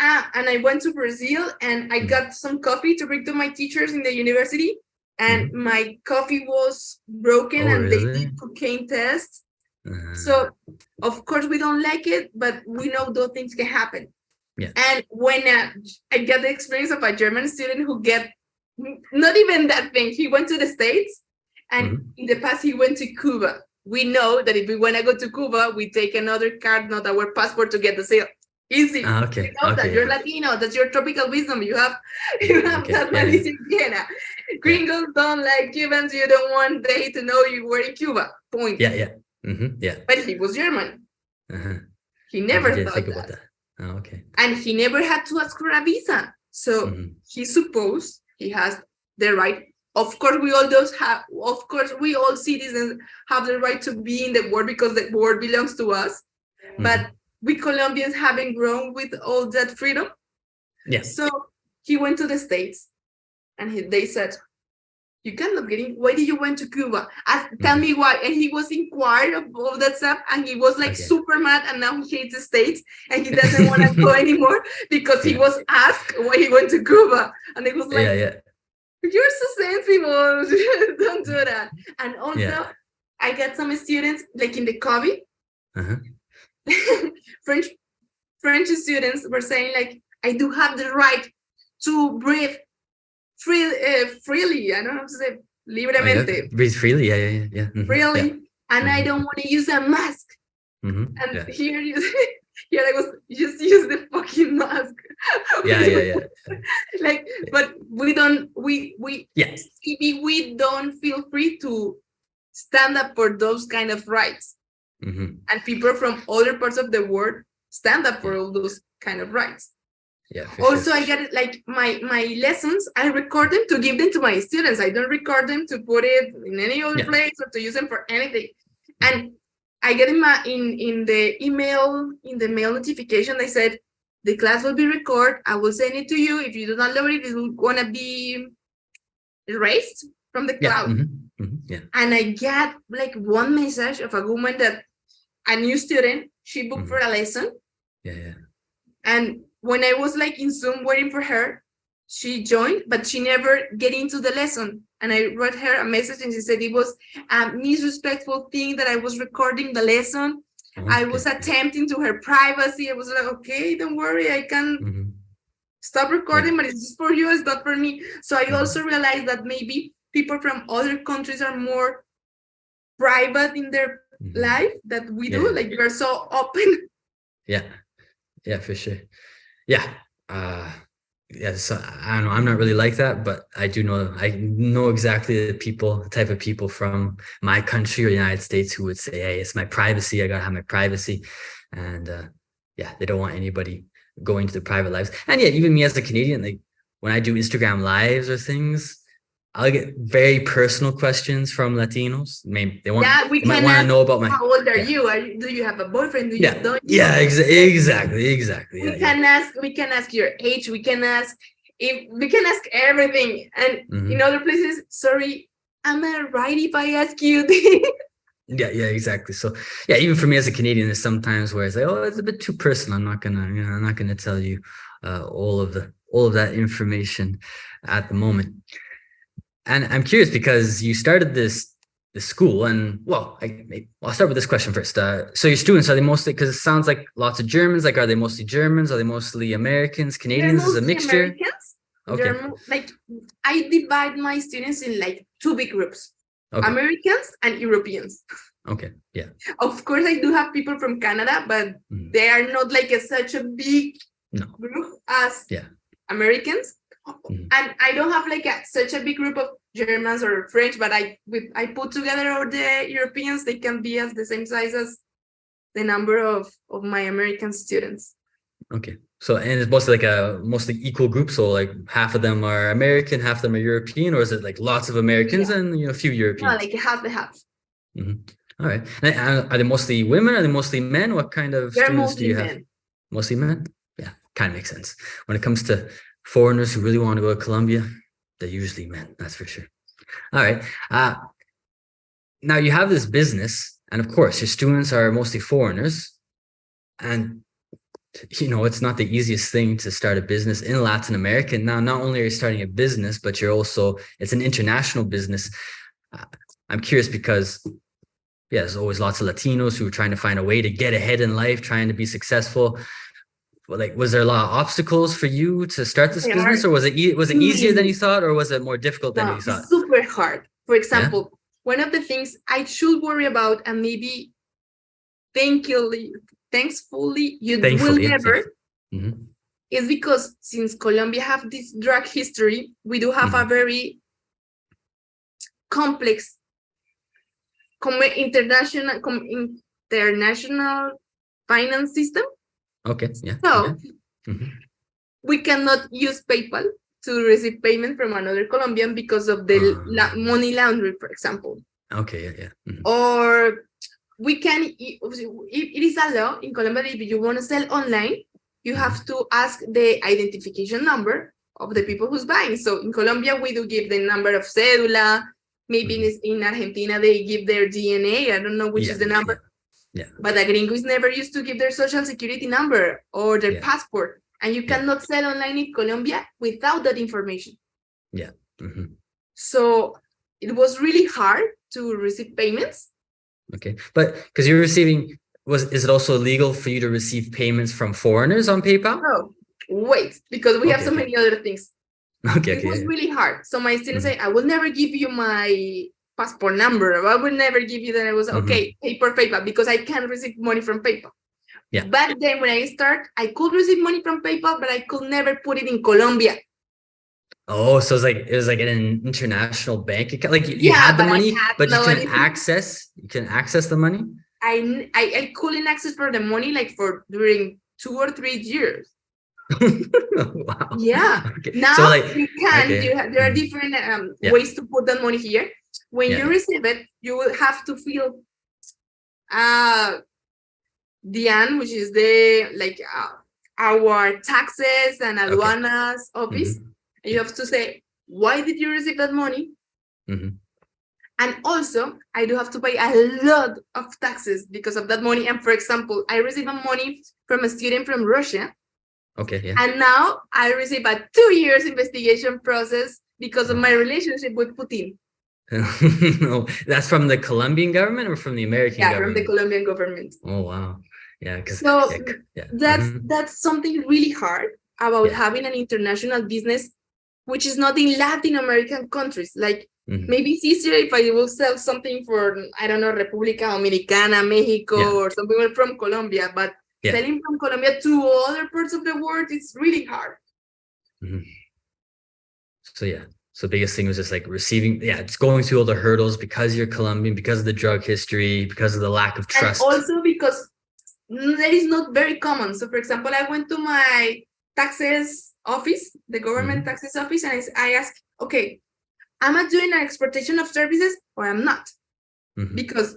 and I went to Brazil and I got some coffee to bring to my teachers in the university. And my coffee was broken Oh, and they did really? cocaine tests. So of course we don't like it, but we know those things can happen. Yeah. And when I got the experience of a German student who get not even that thing, he went to the States, and in the past he went to Cuba. We know that if we want to go to Cuba, we take another card, not our passport, to get the seal. Easy. Okay. You know that you're Latino. That's your tropical wisdom. You have that Malicia Indígena. Gringos don't like Cubans. You don't want they to know you were in Cuba. Point. Yeah, yeah. Yeah. But he was German. He never thought think that. about that. Oh, okay. And he never had to ask for a visa. So he supposed he has the right. Of course, we all those have. Of course, we all citizens have the right to be in the world because the world belongs to us. But we Colombians haven't grown with all that freedom. Yeah. So he went to the States, and they said, "You cannot get in. Why did you went to Cuba? Tell me why." And he was inquired of all that stuff, and he was like super mad. And now he hates the States, and he doesn't want to go anymore because he was asked why he went to Cuba, and it was like, "You're so sensible. Don't do that." And also, I got some students like in the COVID. French students were saying like, I do have the right to breathe freely. I don't know how to say libremente. Breathe freely. Yeah. Freely. And I don't want to use a mask. And here I was just use the fucking mask. Yeah. Like, but we don't feel free to stand up for those kind of rights. And people from other parts of the world stand up for all those kind of rights. Yeah. Also, I get it like my lessons. I record them to give them to my students. I don't record them to put it in any other place or to use them for anything. And I get in the mail notification, they said the class will be recorded. I will send it to you. If you do not load it, it will gonna be erased from the Yeah. cloud. Yeah. And I got like one message of a woman that a new student, she booked for a lesson. Yeah. And when I was like in Zoom waiting for her, she joined, but she never get into the lesson. And I wrote her a message and she said it was a disrespectful thing that I was recording the lesson. I was attempting to her privacy. I was like, okay, don't worry, I can stop recording, but it's just for you, it's not for me. So I also realized that maybe people from other countries are more private in their life that we do. Like we're so open. Yeah, for sure. Yeah. So I don't know. I'm not really like that, but I know exactly the type of people from my country or the United States who would say, hey, it's my privacy. I gotta have my privacy. And they don't want anybody going to their private lives. And yeah, even me as a Canadian, like when I do Instagram lives or things, I'll get very personal questions from Latinos. Maybe they might want to know about how old are you? Do you have a boyfriend? Exactly. We can ask your age. We can ask everything. And in other places, sorry, am I right if I ask you this? Yeah, exactly. So yeah, even for me as a Canadian, there's sometimes where it's like, oh, it's a bit too personal. I'm not gonna tell you all of that information at the moment. And I'm curious because you started the school, and well, I'll start with this question first. So your students, are they mostly, because it sounds like lots of Germans, like are they mostly Germans? Are they mostly Americans, Canadians? Is a mixture? Americans. Okay. Like I divide my students in like two big groups. Okay. Americans and Europeans. Okay. Yeah. Of course, I do have people from Canada, but they are not like such a big group as Americans. And I don't have like such a big group of Germans or French, but I put together all the Europeans. They can be as the same size as the number of my American students. Okay. So, and it's mostly like a mostly equal group. So like half of them are American, half of them are European, or is it like lots of Americans and a few Europeans? No, like half the half. All right. And are they mostly women? Are they mostly men? What kind of students do you have? Men. Mostly men? Yeah, kind of makes sense. When it comes to foreigners who really want to go to Colombia, they're usually men, that's for sure. All right. Now you have this business, and of course, your students are mostly foreigners. And, it's not the easiest thing to start a business in Latin America. Now, not only are you starting a business, but it's an international business. I'm curious because, there's always lots of Latinos who are trying to find a way to get ahead in life, trying to be successful. Like, was there a lot of obstacles for you to start this business, or was it easier than you thought, or was it more difficult than you thought? It's super hard. For example, one of the things I should worry about, and maybe thankfully you will never, is because since Colombia have this drug history, we do have a very complex international finance system. Okay. Yeah. So we cannot use PayPal to receive payment from another Colombian because of the money laundering, for example. Okay. Yeah. Or we can. It is a law in Colombia. If you want to sell online, you have to ask the identification number of the people who's buying. So in Colombia, we do give the number of cédula. Maybe in Argentina, they give their DNA. I don't know which is the number. Yeah. But the Gringos never used to give their social security number or their passport. And you cannot sell online in Colombia without that information. Yeah. So it was really hard to receive payments. Okay. But because you're receiving, is it also legal for you to receive payments from foreigners on PayPal? No, wait, because we have so many other things. It was really hard. So my students say, I will never give you my passport number. I will never give you that. I was okay, pay per PayPal because I can't receive money from PayPal. Yeah. But then when I start, I could receive money from PayPal, but I could never put it in Colombia. Oh, so it was like an international bank account. Like you had the money, but you couldn't access. You couldn't access the money. I couldn't access for the money during 2 or 3 years. Wow. Yeah. Okay. Now so you can. There are different ways to put that money here. When you receive it, you will have to fill DIAN, which is the our taxes and aduanas office. And you have to say, why did you receive that money? And also, I do have to pay a lot of taxes because of that money. And for example, I receive money from a student from Russia. Okay, yeah. And now I receive a 2 years investigation process because of my relationship with Putin. No, that's from the Colombian government or from the American government? Yeah, from the Colombian government. Oh, wow. Yeah, so that's something really hard about having an international business, which is not in Latin American countries. Like maybe it's easier if I will sell something for, I don't know, República Dominicana, Mexico, or something from Colombia, but selling from Colombia to other parts of the world, it's really hard. So biggest thing was just like receiving, it's going through all the hurdles because you're Colombian, because of the drug history, because of the lack of trust. And also because that is not very common. So for example, I went to my taxes office, the government taxes office, and I asked, okay, am I doing an exportation of services or I'm not? Because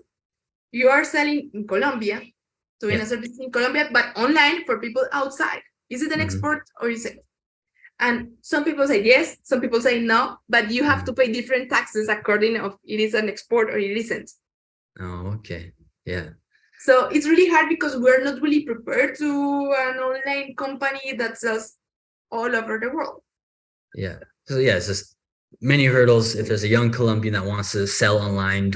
you are selling in Colombia, doing a service in Colombia, but online for people outside. Is it an export or is it? And some people say yes, some people say no, but you have to pay different taxes according of it is an export or it isn't. Oh, okay. Yeah. So it's really hard because we're not really prepared to an online company that sells all over the world. Yeah. So it's just many hurdles. If there's a young Colombian that wants to sell online,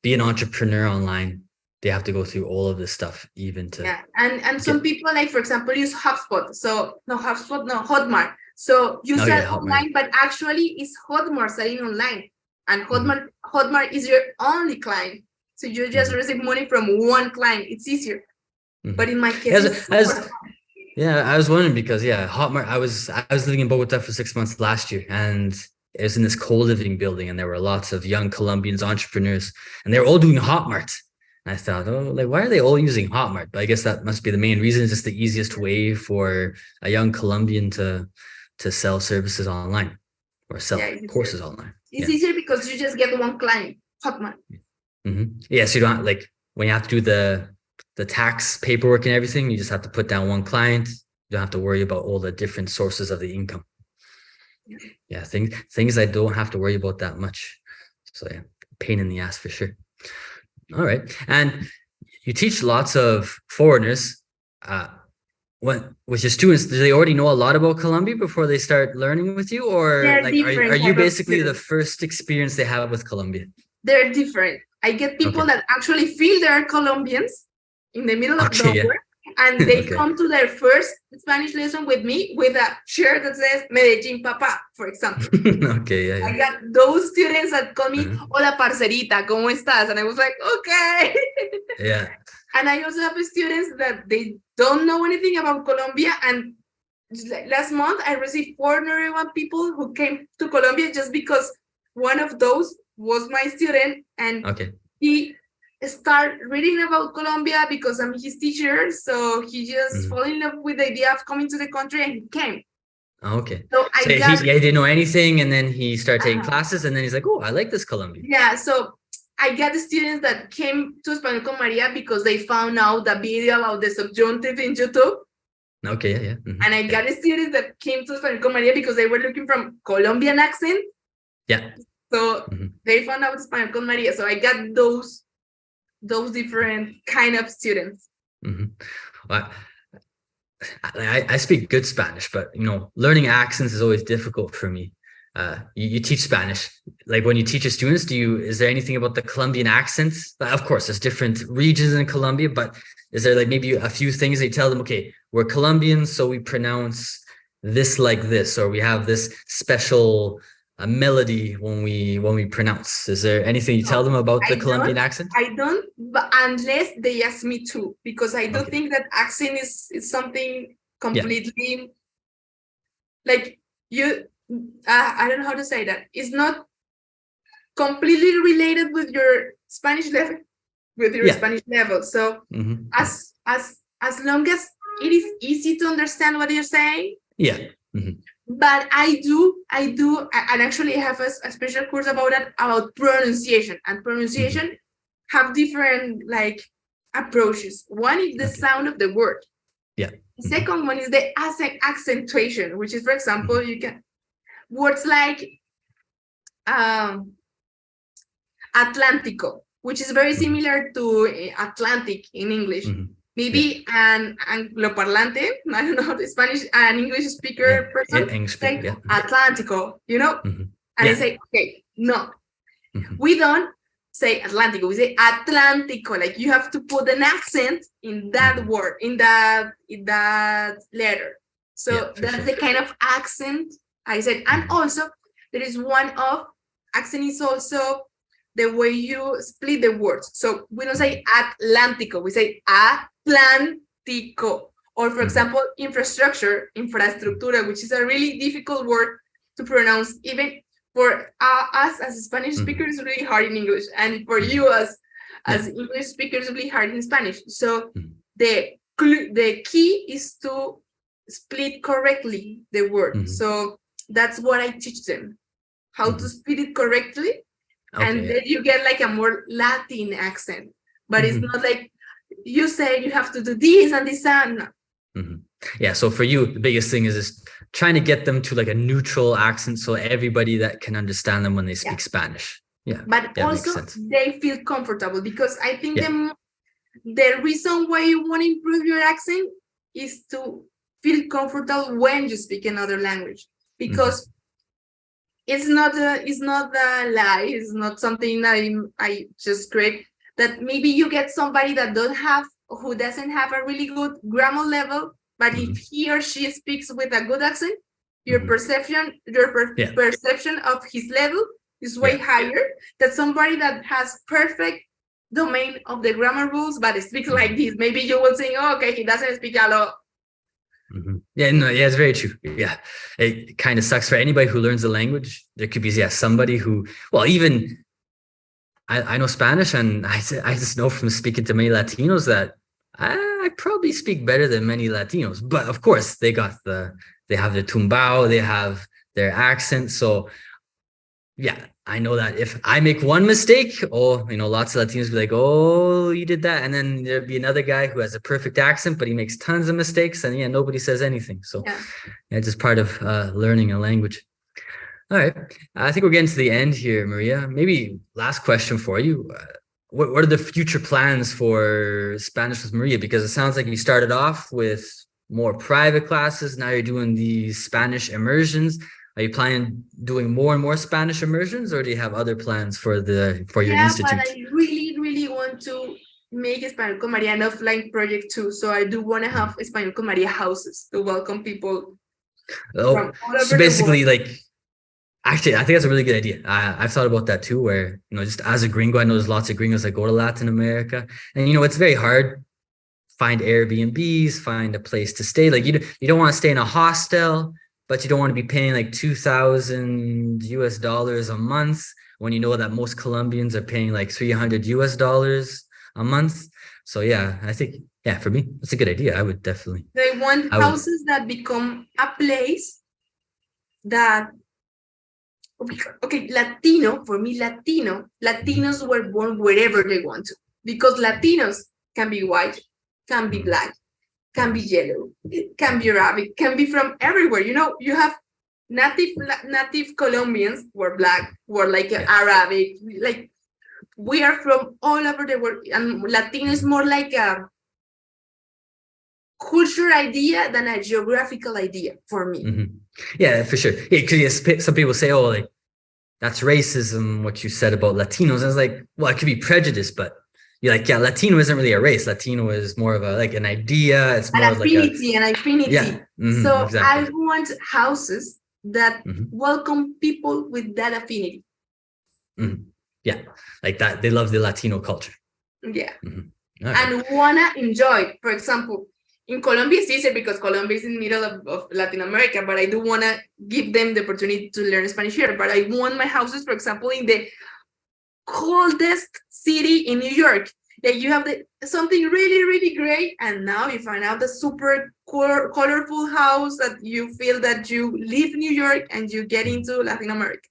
be an entrepreneur online, they have to go through all of this stuff even to and some people, like for example, use Hotspot. So Hotmart. So you sell online, but actually it's Hotmart selling online, and Hotmart is your only client. So you just receive money from one client. It's easier. But in my case, I was wondering because Hotmart. I was living in Bogota for 6 months last year, and it was in this co-living building, and there were lots of young Colombians, entrepreneurs, and they were all doing Hotmart. And I thought, why are they all using Hotmart? But I guess that must be the main reason. It's just the easiest way for a young Colombian to sell services online or sell courses online. It's easier because you just get one client, Hotmart. Yeah, so you don't when you have to do the tax paperwork and everything, you just have to put down one client. You don't have to worry about all the different sources of the income. Yeah, things I don't have to worry about that much. So pain in the ass for sure. All right. And you teach lots of foreigners. With your students, do they already know a lot about Colombia before they start learning with you? Or are you basically the first experience they have with Colombia? They're different. I get people that actually feel they're Colombians in the middle of nowhere, and they come to their first Spanish lesson with me with a shirt that says Medellín Papá, for example. I got those students that call me, hola parcerita, ¿cómo estás? And I was like, okay. And I also have students that they don't know anything about Colombia. And last month, I received 401 people who came to Colombia just because one of those was my student, and he started reading about Colombia because I'm his teacher. So he just fell in love with the idea of coming to the country, and he came. So he didn't know anything, and then he started taking classes, and then he's like, oh, I like this Colombia. Yeah, so I got the students that came to Español con María because they found out the video about the subjunctive in YouTube. And I got the students that came to Español con María because they were looking from Colombian accent. So they found out Español con María. So I got those different kind of students. Well, I speak good Spanish, but learning accents is always difficult for me. You teach Spanish. Like when you teach your students, is there anything about the Colombian accents? Of course, there's different regions in Colombia, but is there like maybe a few things that you tell them, okay, we're Colombians, so we pronounce this like this, or we have this special melody when we pronounce? Is there anything you tell them about the Colombian accent? I don't, but unless they ask me to, because I don't think that accent is something completely like you. I don't know how to say that. It's not completely related with your Spanish level, Spanish level. So as long as it is easy to understand what you're saying. But I do, and actually have a special course about that, about pronunciation. And pronunciation have different, like, approaches. One is the sound of the word. Yeah. The second one is the accentuation, which is, for example, you can words like Atlántico, which is very similar to Atlantic in English. Maybe an angloparlante, I don't know, the Spanish, an English speaker person, English speaker, like Atlántico, you know? And I say, okay, no, we don't say Atlántico, we say Atlántico. Like you have to put an accent in that word, in that letter. So that's the kind of accent I said. And also there is one of accent is also the way you split the words. So we don't say Atlántico, we say Atlántico. Or for example, infraestructura, which is a really difficult word to pronounce. Even for us as Spanish speakers, it's really hard in English. And for you as English speakers, it's really hard in Spanish. So the key is to split correctly the word. So that's what I teach them, how to split it correctly. And then you get like a more Latin accent, but it's not like you say you have to do this and this and Yeah, so for you, the biggest thing is just trying to get them to like a neutral accent so everybody that can understand them when they speak Spanish. Yeah, but also they feel comfortable, because I think the reason why you want to improve your accent is to feel comfortable when you speak another language, because it's not a lie. It's not something I just create. That maybe you get somebody that who doesn't have a really good grammar level, but if he or she speaks with a good accent, your perception of his level is way higher than somebody that has perfect domain of the grammar rules, but speaks like this. Maybe you will think, oh, okay, he doesn't speak a lot. Yeah, no, yeah, it's very true. Yeah, it kind of sucks for anybody who learns the language. There could be somebody who, well, even I know Spanish, and I just know from speaking to many Latinos that I probably speak better than many Latinos. But of course, they have their tumbao, they have their accent. So yeah, I know that if I make one mistake, lots of Latinos be like, oh, you did that. And then there'd be another guy who has a perfect accent, but he makes tons of mistakes, and nobody says anything. So it's just part of learning a language. All right. I think we're getting to the end here, Maria. Maybe last question for you. What are the future plans for Spanish with Maria? Because it sounds like you started off with more private classes. Now you're doing these Spanish immersions. Are you planning doing more and more Spanish immersions, or do you have other plans for your institute? But I really, really want to make Español con María an offline project too. So I do want to have Español con María houses to welcome people from all over so basically the world. Like, actually, I think that's a really good idea. I've thought about that too, where, just as a gringo, I know there's lots of gringos that go to Latin America, and, it's very hard. Find Airbnbs, find a place to stay. Like you don't want to stay in a hostel, but you don't want to be paying like $2,000 a month when you know that most Colombians are paying like $300 a month. So yeah, I think, for me, that's a good idea. I would definitely. They want houses that become a place that, okay, for me, Latinos were born wherever they want to, because Latinos can be white, can be black, can be yellow, can be Arabic, can be from everywhere. You have native Colombians who are black, who are like Arabic, like we are from all over the world. And Latino is more like a cultural idea than a geographical idea for me. Yeah, for sure. Yeah, because some people say, oh, like that's racism, what you said about Latinos. I was like, well, it could be prejudice, but you're like, Latino isn't really a race. Latino is more of an idea. It's more an affinity. Yeah. So exactly. I want houses that welcome people with that affinity. Yeah, like that. They love the Latino culture. Yeah. Right. And wanna enjoy. For example, in Colombia, it's easier because Colombia is in the middle of Latin America, but I do want to give them the opportunity to learn Spanish here. But I want my houses, for example, in the coldest city in New York. That you have something really, really great, and now you find out the super colorful house that you feel that you leave New York and you get into Latin America.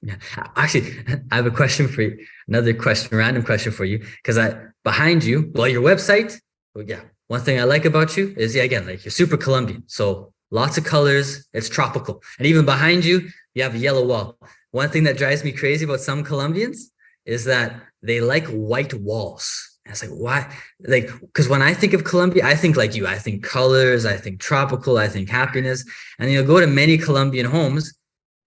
Yeah. Actually, I have a question for you. Another question, random question for you. Because behind you, well, your website, well, yeah. One thing I like about you is, yeah, again, like you're super Colombian. So lots of colors, it's tropical. And even behind you, you have a yellow wall. One thing that drives me crazy about some Colombians is that they like white walls. And it's like, why? Like, because when I think of Colombia, I think like you. I think colors, I think tropical, I think happiness. And you'll go to many Colombian homes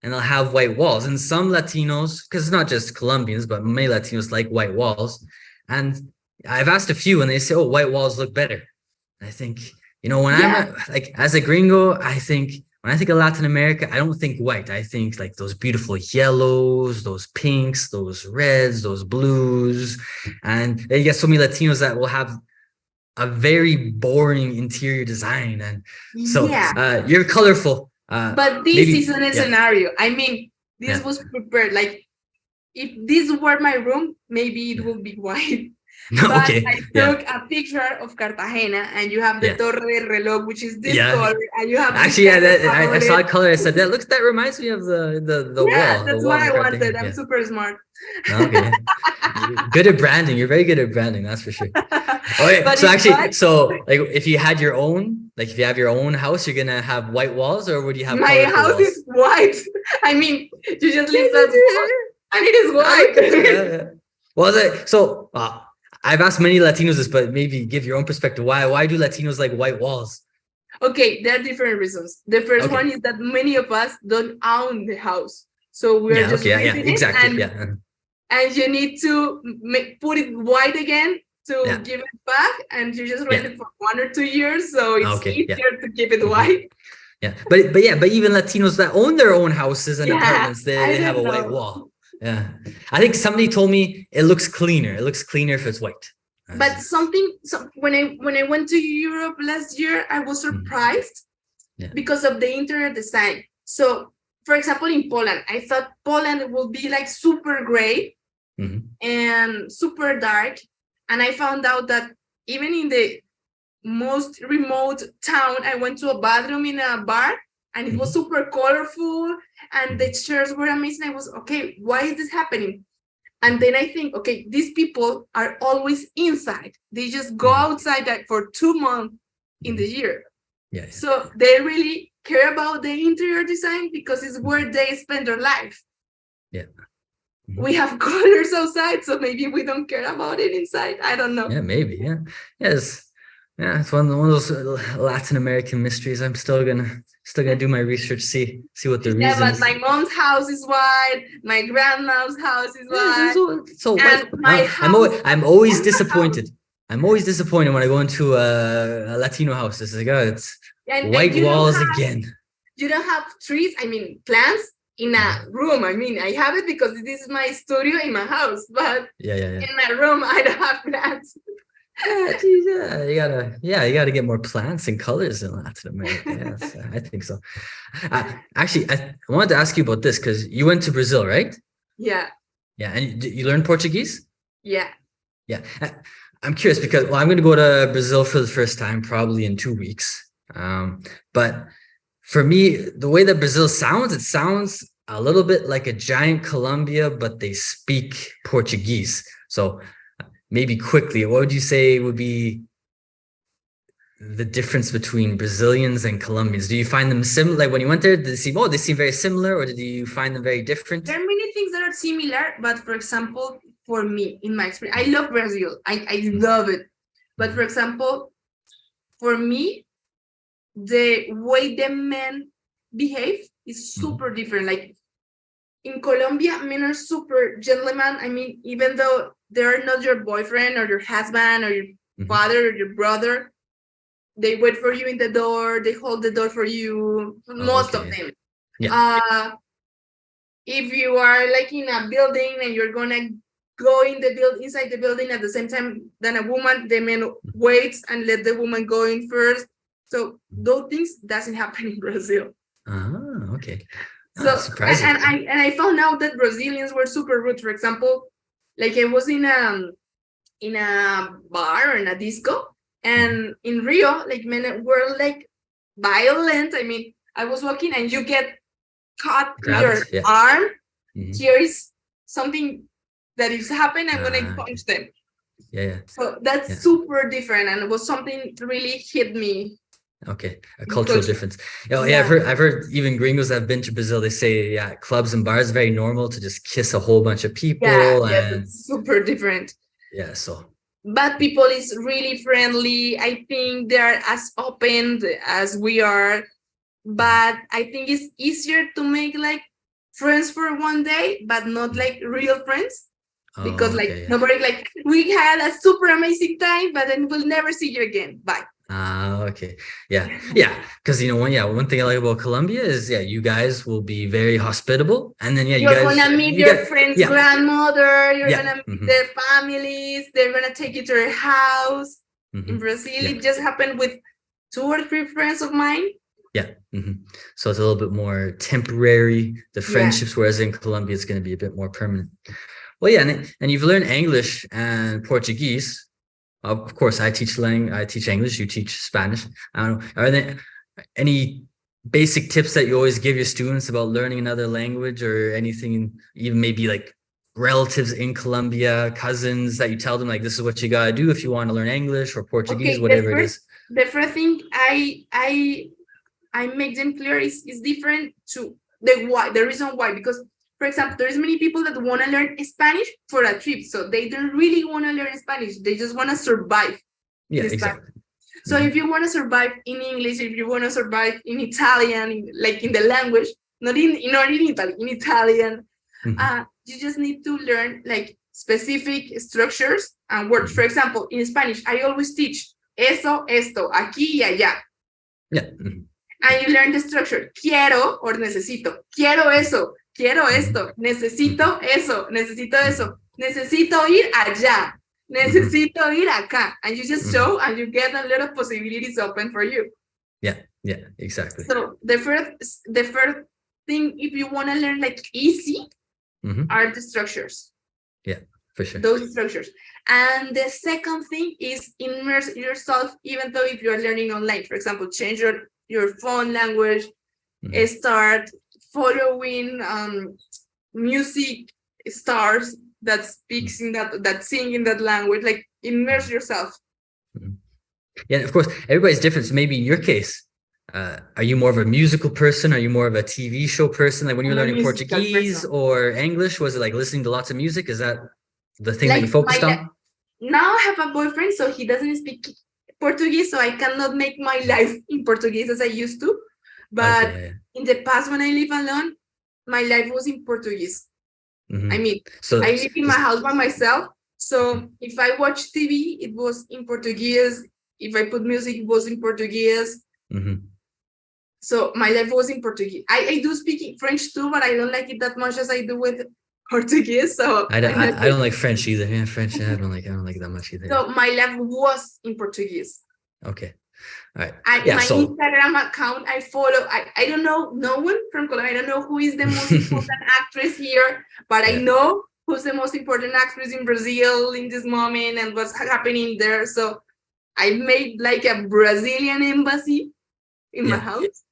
and they'll have white walls. And some Latinos, because it's not just Colombians, but many Latinos like white walls. And I've asked a few and they say, oh, white walls look better. And I think, when Yeah. I'm like, as a gringo, when I think of Latin America, I don't think white. I think like those beautiful yellows, those pinks, those reds, those blues. And you get so many Latinos that will have a very boring interior design. And so Yeah. you're colorful. But this Maybe, isn't a yeah, scenario. I mean, this yeah, was prepared. Like, if this were my room, maybe it yeah. would be white. No, But okay, I yeah, took a picture of Cartagena, and you have the yeah, Torre del Reloj, which is this yeah. color, and you have this Actually, yeah, kind of I saw color. a color. I said that reminds me of the Yeah, wall, that's what in I Cartagena. wanted. I'm Yeah. super smart. No, okay. Good at branding. You're very good at branding, that's for sure. Okay, But so it's actually, white. so like if you had your own, like if you have your own house, you're gonna have white walls, or would you have My colorful house walls? is white. I mean, you just Yeah, leave that wall, and it is look at that. white. Yeah. Well, I've asked many Latinos this, but maybe give your own perspective. Why do Latinos like white walls? Okay, there are different reasons. The first one Okay. is that many of us don't own the house, so we're Yeah. just Okay. Yeah. renting it, Exactly. Yeah. and you need to put it white again to Yeah. give it back, and you just rent Yeah. it for 1 or 2 years, so it's Okay. Yeah. easier to keep it Mhm. white. Yeah, but even Latinos that own their own houses and Yeah, apartments, I they have a don't white know. wall. Yeah, I think somebody told me it looks cleaner. It looks cleaner if it's white. But when I went to Europe last year, I was Mhm. surprised Yeah. because of the interior design. So, for example, in Poland, I thought Poland would be like super gray Mhm. and super dark. And I found out that even in the most remote town, I went to a bathroom in a bar and it was Mhm. super colorful and the Mhm. chairs were amazing. I was, okay, why is this happening? And then I think, okay, these people are always inside. They just go Mhm. outside like for 2 months in the Mhm. year. Yeah. Yeah. So they really care about the interior design because it's where Mhm. they spend their life. Yeah. Mhm. We have colors outside, so maybe we don't care about it inside. I don't know. Yeah. Maybe. Yeah. Yes. Yeah. It's one of those Latin American mysteries. I'm still gonna do my research, see what the Yeah, reason but is. my mom's house is white, my grandma's house is Yeah, so, white, so white. and my house I'm always and her house. disappointed. I'm always disappointed when I go into a Latino house. It's like, oh, it's And white walls again. you don't have trees, I mean plants in a Mhm. room. I mean, I have it because this is my studio in my house, but Yeah, yeah, yeah. in my room I don't have plants. Yeah, geez, you gotta get more plants and colors in Latin America. Yes, I think so. Actually, I wanted to ask you about this because you went to Brazil, right? Yeah, Yeah, and you learned Portuguese? yeah. Yeah. I'm curious because, well, I'm going to go to Brazil for the first time, probably in 2 weeks. But for me, the way that Brazil sounds, it sounds a little bit like a giant Colombia, but they speak Portuguese. So maybe quickly, what would you say would be the difference between Brazilians and Colombians? Do you find them similar? Like when you went there, did they seem very similar, or did you find them very different? There are many things that are similar, but for example, for me, in my experience, I love Brazil. I love it. But for example, for me, the way the men behave is super different. Like in Colombia, men are super gentlemen. I mean, even though they're not your boyfriend or your husband or your father or your brother, they wait for you in the door. They hold the door for you. Oh, Most of okay. them. Yeah. If you are like in a building and you're gonna go in the inside the building at the same time than a woman, the man waits and let the woman go in first. So those things doesn't happen in Brazil. Ah, okay. So Surprising. I found out that Brazilians were super rude. For example, like I was in a bar or in a disco, and in Rio, like men were like violent. I mean, I was walking and you get caught with your Grabbed. Yeah. arm here is something that is happened, I'm gonna punch them. Yeah. So that's super different, and it was something really hit me. Okay, a cultural difference. Oh, Yeah. I've heard even gringos that have been to Brazil, they say, yeah, clubs and bars, very normal to just kiss a whole bunch of people. Yeah, it's super different. Yeah, so. But people is really friendly. I think they're as open as we are. But I think it's easier to make like friends for one day, but not like real friends. Because nobody like, we had a super amazing time, but then we'll never see you again. Bye. Okay. Yeah. Because one thing I like about Colombia is you guys will be very hospitable, and then you're gonna meet your friend's grandmother, you're gonna meet their families, they're gonna take you to their house. In Brazil, it just happened with 2 or 3 friends of mine. So it's a little bit more temporary, the friendships, whereas in Colombia it's going to be a bit more permanent. Well, and you've learned English and Portuguese. Of course, I teach English, you teach Spanish. I don't know, are there any basic tips that you always give your students about learning another language, or anything, even maybe like relatives in Colombia, cousins, that you tell them like, this is what you got to do if you want to learn English or Portuguese, whatever it is? The first thing I make them clear is different to the reason why, because for example, there's many people that want to learn Spanish for a trip, so they don't really want to learn Spanish, they just want to survive. Exactly. So if you want to survive in English, if you want to survive in Italian, like in the language, not in Italy, in Italian, you just need to learn like specific structures and words. For example, in Spanish, I always teach eso, esto, aquí y allá. And you learn the structure. Quiero or necesito. Quiero eso. Quiero esto. Necesito eso. Necesito eso. Necesito ir allá. Necesito ir acá. And you just show, and you get a lot of possibilities open for you. Yeah, exactly. So the first thing, if you want to learn like easy, are the structures. Yeah, for sure. Those structures. And the second thing is immerse yourself, even though if you're learning online. For example, change your phone language, start following music stars that speaks in that sing in that language, like immerse yourself. Yeah, of course, everybody's different. So maybe in your case, are you more of a musical person? Are you more of a TV show person? Like when you're learning Portuguese or English, was it like listening to lots of music? Is that the thing that you focused on? Now I have a boyfriend, so he doesn't speak Portuguese, so I cannot make my life in Portuguese as I used to. But in the past, when I live alone, my life was in Portuguese. I mean, I live in my house by myself. So if I watch TV, it was in Portuguese. If I put music, it was in Portuguese. So my life was in Portuguese. I do speak French too, but I don't like it that much as I do with Portuguese. So I don't like French either. Yeah, French. I don't like it that much either. So my life was in Portuguese. Okay. All right. My Instagram account, I follow. I don't know no one from Colombia. I don't know who is the most important actress here, but I know who's the most important actress in Brazil in this moment and what's happening there. So I made like a Brazilian embassy in my house.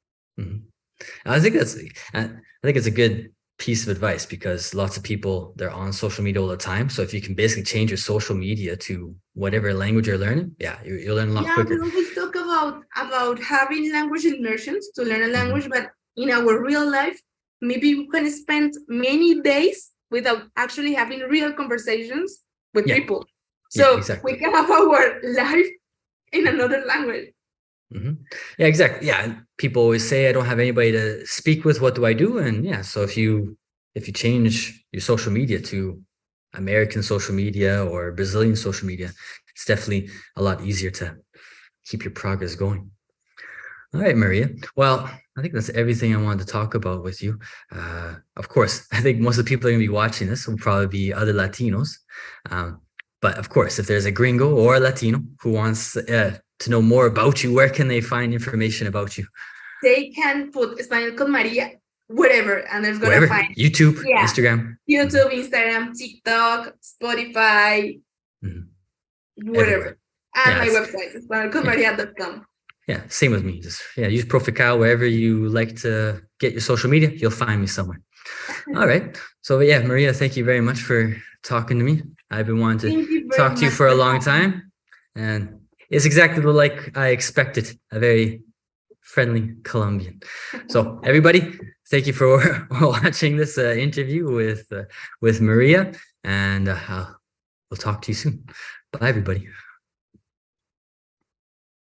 I think it's a good piece of advice, because lots of people, they're on social media all the time. So if you can basically change your social media to whatever language you're learning, you'll learn a lot quicker. We always talk about having language immersions to learn a language, but in our real life, maybe we can spend many days without actually having real conversations with people. So we can have our life in another language. Yeah, exactly. Yeah, people always say, I don't have anybody to speak with, what do I do? And so if you change your social media to American social media or Brazilian social media, it's definitely a lot easier to keep your progress going. All right, Maria. Well, I think that's everything I wanted to talk about with you. Of course, I think most of the people are going to be watching this will probably be other Latinos. But of course, if there's a gringo or a Latino who wants to know more about you, where can they find information about you? They can put Español con María whatever, and there's gonna find YouTube, Instagram, Instagram, TikTok, Spotify, whatever. Everywhere. And my website, españolconmaria.com. Yeah, same with me. Just use Profe Kyle wherever you like to get your social media. You'll find me somewhere. All right. So yeah, Maria, thank you very much for talking to me. I've been wanting Thank to you very talk to you much for a for long having me. time, and it's exactly like I expected, a very friendly Colombian. So everybody, thank you for watching this interview with Maria, and we'll talk to you soon. Bye, everybody.